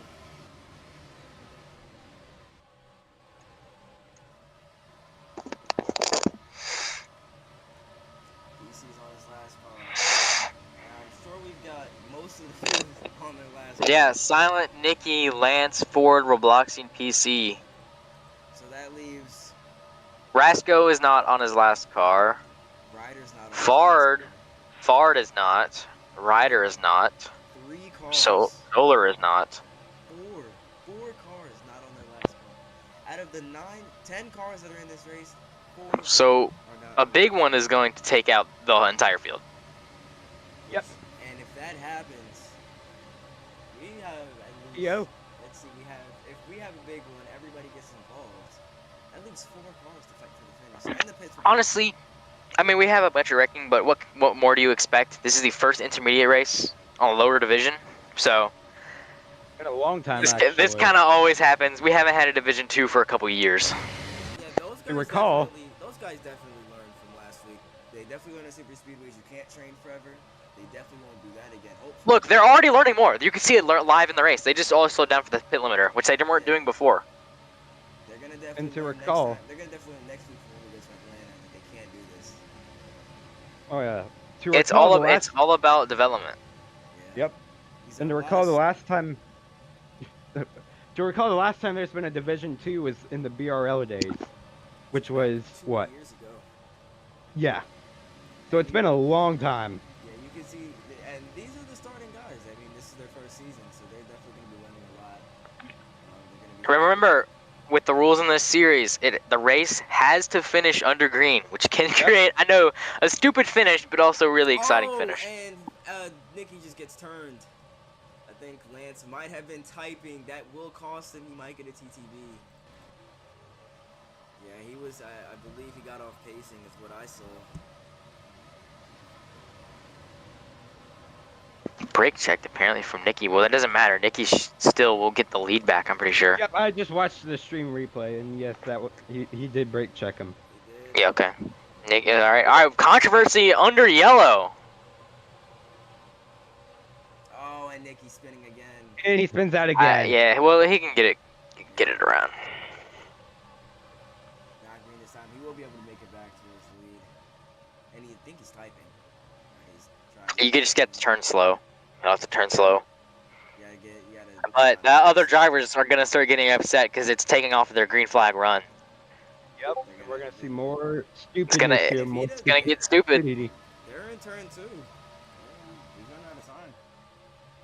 PC's on his last car. I'm sure we've got most of the field on their last car. Yeah, Silent, Nicky, Lance, Ford, Robloxian, PC. So that leaves Rasco is not on his last car. Ryder's not on his Fard. last car. Fard is not. Ryder is not. 3 cars. Solar is not. Four cars not on their last car. Out of the 10 cars that are in this race, 4 of them So are not. a big one is going to take out the entire field. Yep. And if that happens, we have at least, Yo. let's see, if we have a big one, everybody gets involved. At least 4 cars to fight for the finish. And the pits. Honestly, I mean, we have a bunch of wrecking, but what more do you expect? This is the first intermediate race on a lower division, so Been a long time. this actually. kind of always happens. We haven't had a Division 2 for a couple years. Yeah, those guys definitely learned from last week. They definitely learned at super speedways you can't train forever. They definitely won't do that again. Hopefully. Look, they're already learning more. You can see it live in the race. They just all slowed down for the pit limiter, which they weren't doing before. They're gonna definitely And to learn recall- next time. They're gonna definitely learn next week when we go to Atlanta that they can't do this. Oh yeah. To It's recall all the last- it's all about development. Yeah. Yep. These And are to a lot recall of the last time. To recall the last time there's been a Division 2 was in the BRL days, which was 2 what? years ago. Yeah. So it's been a long time. Yeah, you can see, and these are the starting guys. I mean, this is their first season, so they're definitely going to be learning a lot. They're gonna be Remember, with the rules in this series, the race has to finish under green, which can create, I know, a stupid finish, but also a really exciting finish. And Nicky just gets turned. I think Lance might have been typing. That will cost him. He might get a TTB. Yeah, he was. I believe he got off pacing. Is what I saw. Brake checked apparently from Nicky. Well, that doesn't matter. Nicky still will get the lead back, I'm pretty sure. Yep, I just watched the stream replay, and yes, he did brake check him. He did. Yeah, okay. Nick, all right. Controversy under yellow. Oh, and Nicky spinning again. And he spins out again. Yeah, well, he can get it around. Not green this time. He will be able to make it back towards the lead. And he think he's typing. He's trying. You can just get to turn slow. You have to turn slow. You gotta. But the other drivers are gonna start getting upset because it's taking off their green flag run. Yep. We're gonna see more stupidness gonna- here. More It's gonna get stupid. stupidity. They're in turn 2. He's running out of time.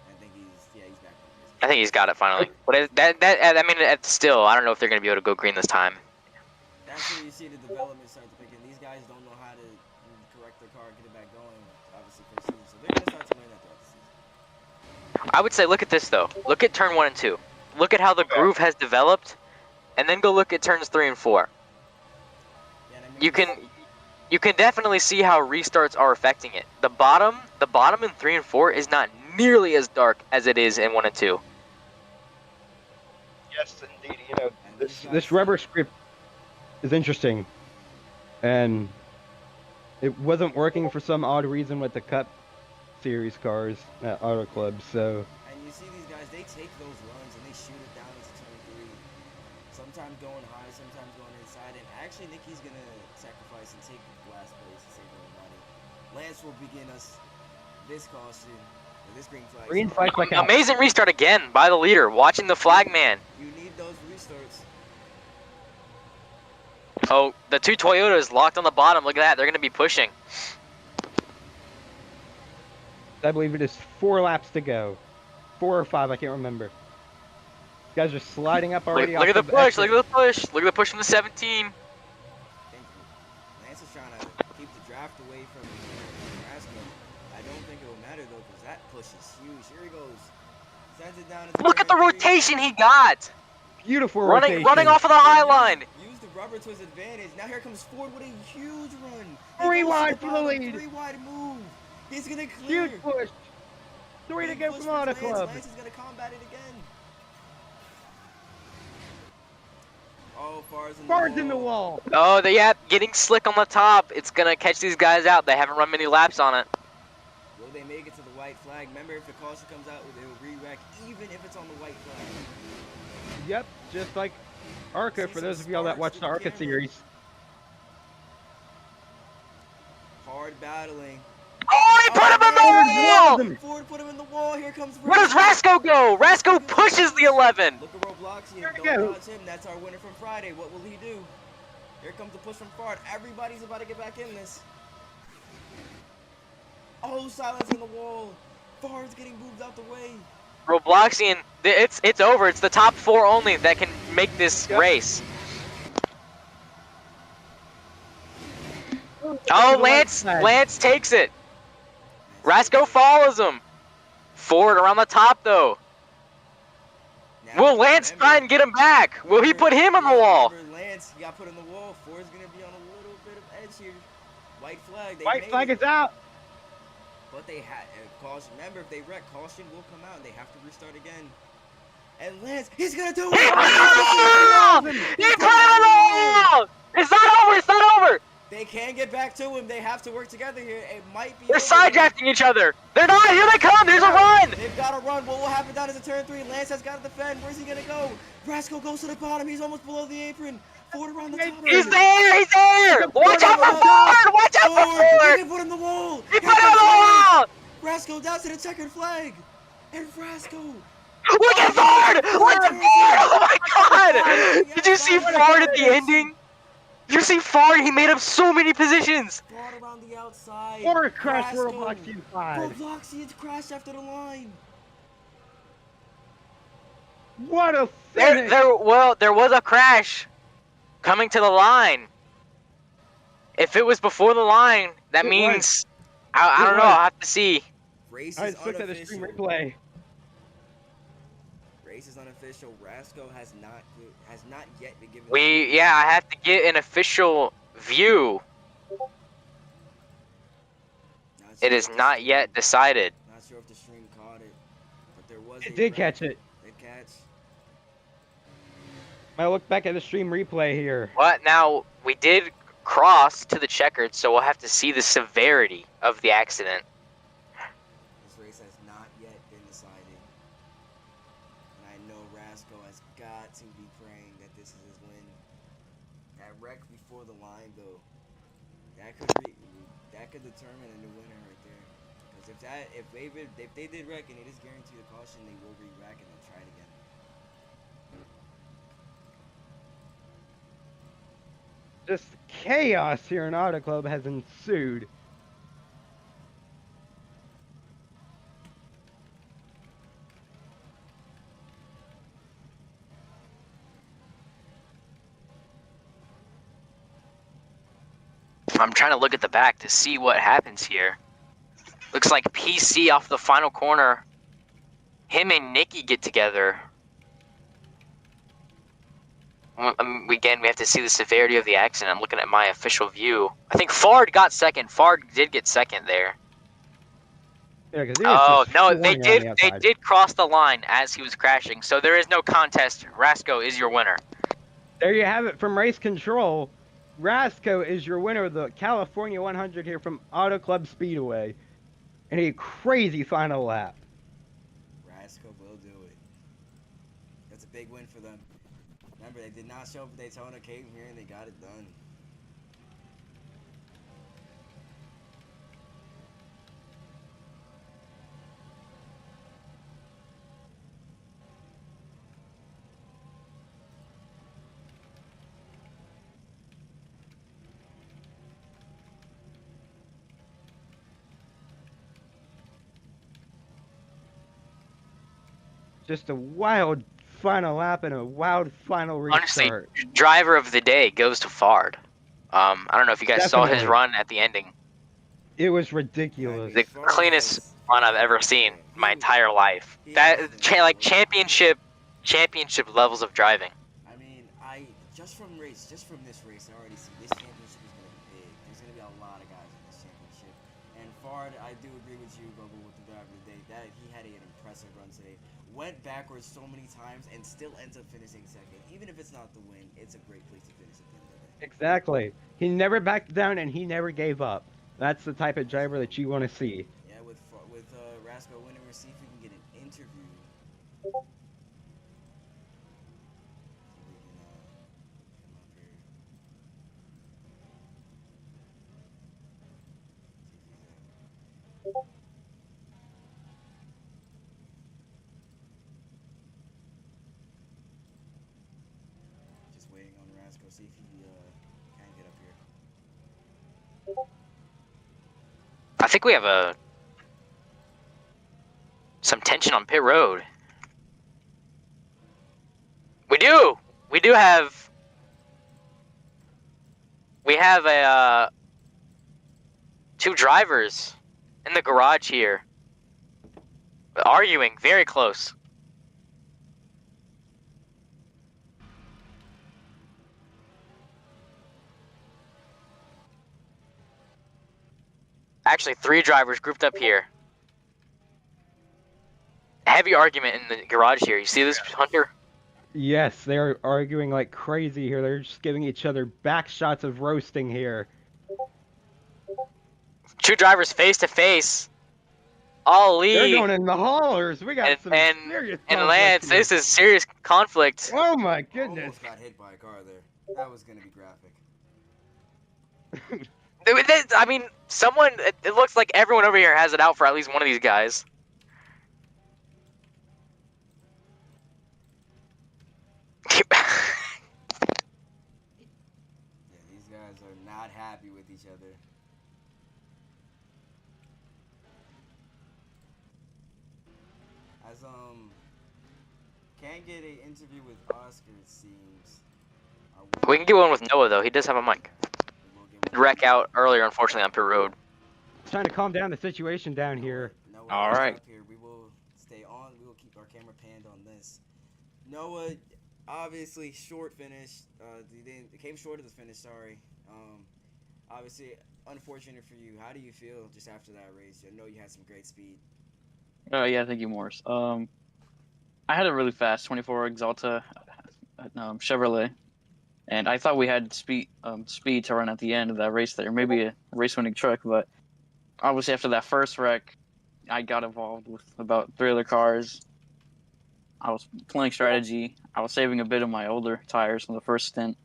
I think he's back. I think he's got it finally. But I mean, still, I don't know if they're gonna be able to go green this time. That's where you see the development start to pick in. These guys don't know how to correct their car and get it back going, obviously, for the season. So they're going to start to learn that throughout the season. I would say look at this though. Look at turn 1 and 2. Look at how the groove has developed, and then go look at turns 3 and 4. Yeah, and I mean, You can definitely see how restarts are affecting it. The bottom in 3 and 4 is not nearly as dark as it is in 1 and 2. Yes, indeed. You know, this rubber script is interesting, and it wasn't working for some odd reason with the Cup Series cars at AutoClub. So and you see these guys, they take those runs and they shoot it down into turn 3. Sometimes going high, sometimes going inside. And actually, Nicky's going to sacrifice and take last place to save everybody. Lance will begin us this caution, or this green flag. green flag back out. Amazing restart again by the leader, watching the flag man. You need those restarts. Oh, the 2 Toyotas locked on the bottom. Look at that. They're going to be pushing. I believe it is 4 laps to go. 4 or 5, I can't remember. You guys are sliding up already. Look at the push. Look at the push. Look at the push from the 17. Thank you. Lance is trying to keep the draft away from Nebraska. I don't think it will matter though, because that push is huge. Here he goes. Sends it down. Look at the rotation he got. Beautiful rotation. Running off of the high line. Use the rubber to his advantage. Now here comes Ford with a huge run. 3 wide for the lead. 3 wide move. He's gonna clear. Huge push. 3 to go from AutoClub. Lance is gonna combat it again. Oh, Fard's in the wall. Oh, yeah, getting slick on the top. It's going to catch these guys out. They haven't run many laps on it. Will they make it to the white flag? Remember, if the caution comes out, they will re-wreck even if it's on the white flag. Yep, just like ARCA, for those of y'all that watch the ARCA series. Hard battling. Oh, he put him in the wall! Ford put him in the wall. Here comes Where does Rasco go? Rasco pushes the 11. Look at Roblox. There we Don't go. dodge him. That's our winner from Friday. What will he do? Here comes the push from Fard. Everybody's about to get back in this. Oh, silence in the wall. Fard's getting moved out the way. Robloxian, it's over. It's the top 4 only that can make this race. Oh, Lance takes it. Rasco follows him. Ford around the top, though. Now, Will Lance try and get him back? Will he put him on the wall? Lance, he got put in the wall. Ford's going to be on a little bit of edge here. White flag. White flag is out. But they had caution. Remember, if they wreck, caution will come out and they have to restart again. And Lance, he's going to do it. He put him on the wall! He put him on the wall! It's not over. It's not over. They can get back to him. They have to work together here. It might be. They're side drafting each other. They're not. Here they come. There's a run. They've got to run. What will happen down into turn 3? Lance has got to defend. Where's he going to go? Rasco goes to the bottom. He's almost below the apron. Ford around the top. He's there. He's there. Watch out for Ford. Watch out for Ford. He put him in the wall. He put him on the wall. Rasco down to the checkered flag. And Rasco. Look at Ford. Look at Ford. Oh my God. Did you see Ford at the ending? Did you see Ford? He made up so many positions. Ford around the outside. Ford crashed for Rasco. Robloxian 5. Robloxian crashed after the line. What a finish! There was a crash coming to the line. If it was before the line, that means I don't know. I'll have to see. Race I is just looked at the stream unofficial. replay. Race is unofficial. Rasco has not yet been given. I have to get an official view. It is not yet decided. Not sure if the stream caught it, but there was. It did catch it. Did catch. I look back at the stream replay here. What? Now, we did cross to the checkered, so we'll have to see the severity of the accident. This race has not yet been decided, and I know Rasco has got to be praying that this is his win. That wreck before the line, though, that could determine a new winner right there. Because if they did wreck and it is guaranteed a caution, they will re-wreck and they'll try it again. Just chaos here in AutoClub has ensued. I'm trying to look at the back to see what happens here. Looks like PC off the final corner. Him and Nikki get together. Again, we have to see the severity of the accident. I'm looking at my official view. I think Fard got second. Fard did get second there. Yeah, because he was Oh just no, flying around the they outside. did cross the line as he was crashing. So there is no contest. Rasco is your winner. There you have it from Race Control. Rasco is your winner of the California 100 here from AutoClub Speedway. And a crazy final lap. Rasco will do it. That's a big win for them. Remember, they did not show up at Daytona, came here, and they got it done. Just a wild final lap and a wild final Honestly, restart. driver of the day goes to Fard. I don't know if you guys saw his Definitely. run at the ending. It was ridiculous. The cleanest run I've ever seen in my entire life. That like championship levels of driving. I mean, just from this race, I already see this championship is gonna be big. There's gonna be a lot of guys in this championship. And Fard, I do agree with you, Bubba, with the driver of the day. That he had an impressive run today. Went backwards so many times and still ends up finishing second. Even if it's not the win, it's a great place to finish at the end of the day. Exactly. He never backed down and he never gave up. That's the type of driver that you want to see. Yeah, with Rasco winning, we'll see if we can get an interview. Just waiting on Rasco, see if he can get up here. I think we have some tension on pit road. We do. We have a two drivers in the garage here, arguing very close. Actually, three drivers grouped up here. Heavy argument in the garage here. You see this, Hunter? Yes, they're arguing like crazy here. They're just giving each other back shots of roasting here. Two drivers face to face. Ali. They're going in the haulers. We got some serious and Lance, here. this is serious conflict. Oh my goodness. Almost got hit by a car there. That was gonna be graphic. I mean, it looks like everyone over here has it out for at least one of these guys. Yeah, these guys are not happy with each other. As can't get an interview with Oscar, it seems. We can get one with Noah though. He does have a mic. Wreck out earlier, unfortunately, on pit road. Trying to calm down the situation down here. Noah, all right. here. We will stay on. We will keep our camera panned on this. Noah, obviously short finish. It came short of the finish. Sorry. Obviously unfortunate for you. How do you feel just after that race? I know you had some great speed. Yeah, thank you, Morris. I had a really fast 24 Exalta Chevrolet, and I thought we had speed to run at the end of that race there, maybe a race-winning truck, but obviously after that first wreck, I got involved with about 3 other cars. I was playing strategy. I was saving a bit of my older tires from the first stint,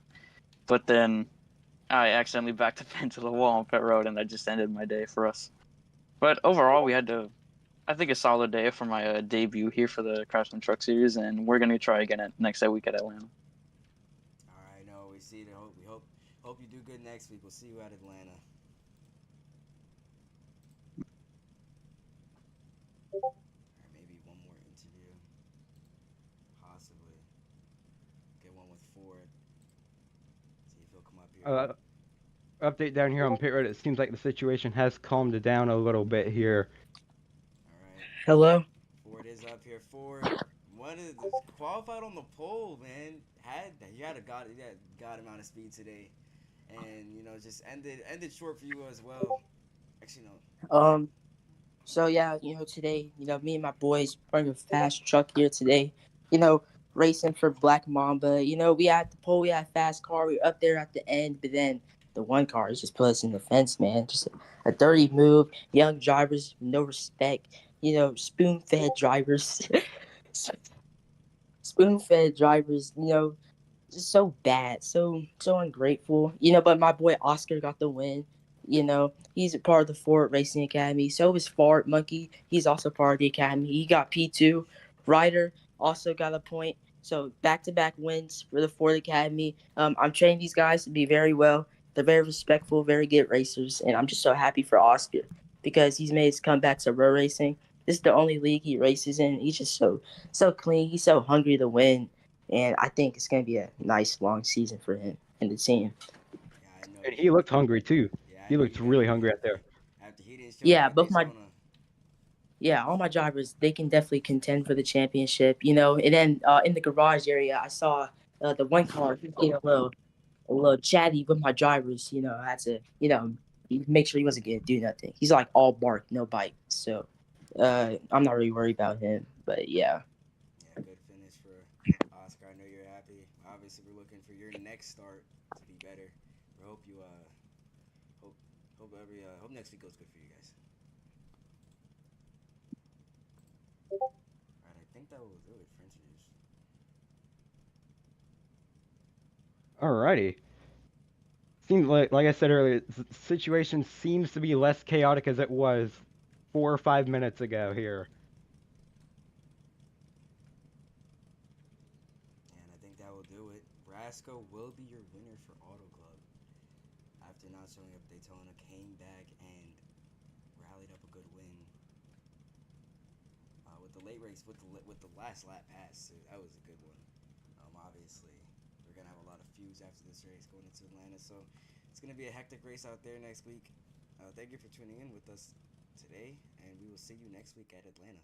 but then I accidentally backed up into the wall on pit road, and that just ended my day for us. But overall, we had I think a solid day for my debut here for the Craftsman Truck Series, and we're gonna try again next week at Atlanta. All right, no, we see it. We hope you do good next week. We'll see you at Atlanta. Or maybe one more interview, possibly. Get one with Ford. See if he'll come up here. update down here on pit road. It seems like the situation has calmed down a little bit here. All right. Hello. Ford is up here. Ford, one of the qualified on the pole, man. He had a god amount of speed today, and just ended short for you as well. Actually, no. Um. So yeah, today, me and my boys bring a fast truck here today. You know, racing for Black Mamba. We at the pole, we had a fast car. We were up there at the end, but then the one car just put us in the fence, man. Just a dirty move. Young drivers, no respect. Spoon-fed drivers. Spoon-fed drivers. Just so bad, so ungrateful. But my boy Oscar got the win. He's a part of the Ford Racing Academy. So is Ford Monkey. He's also part of the academy. He got P2. Ryder also got a point. So back-to-back wins for the Ford Academy. I'm training these guys to be very well. They're very respectful, very good racers, and I'm just so happy for Oscar because he's made his comeback to road racing. This is the only league he races in. He's just so clean. He's so hungry to win. And I think it's going to be a nice, long season for him and the team. Yeah, I know. And he looked hungry too. Yeah, I He know looked you're gonna really win hungry out there. after he didn't show up Yeah, at both my Daytona. all my drivers, they can definitely contend for the championship. And then in the garage area, I saw the one car getting a little chatty with my drivers. I had to make sure he wasn't going to do nothing. He's like all bark, no bite. So I'm not really worried about him. But yeah. Yeah, good finish for Oscar. I know you're happy. Obviously, we're looking for your next start to be better. We hope you hope next week goes good for you guys. All right, I think that will do it for interviews. Alrighty. Seems like I said earlier, the situation seems to be less chaotic as it was 4 or 5 minutes ago here. And I think that will do it. Brasco will be your winner for AutoClub. After not showing up at Daytona, came back and rallied up a good win. With the late race, with the last lap pass, so that was a good one. Obviously, we're gonna have a lot of feuds after this race going into Atlanta, so it's gonna be a hectic race out there next week. Thank you for tuning in with us today, and we will see you next week at Atlanta.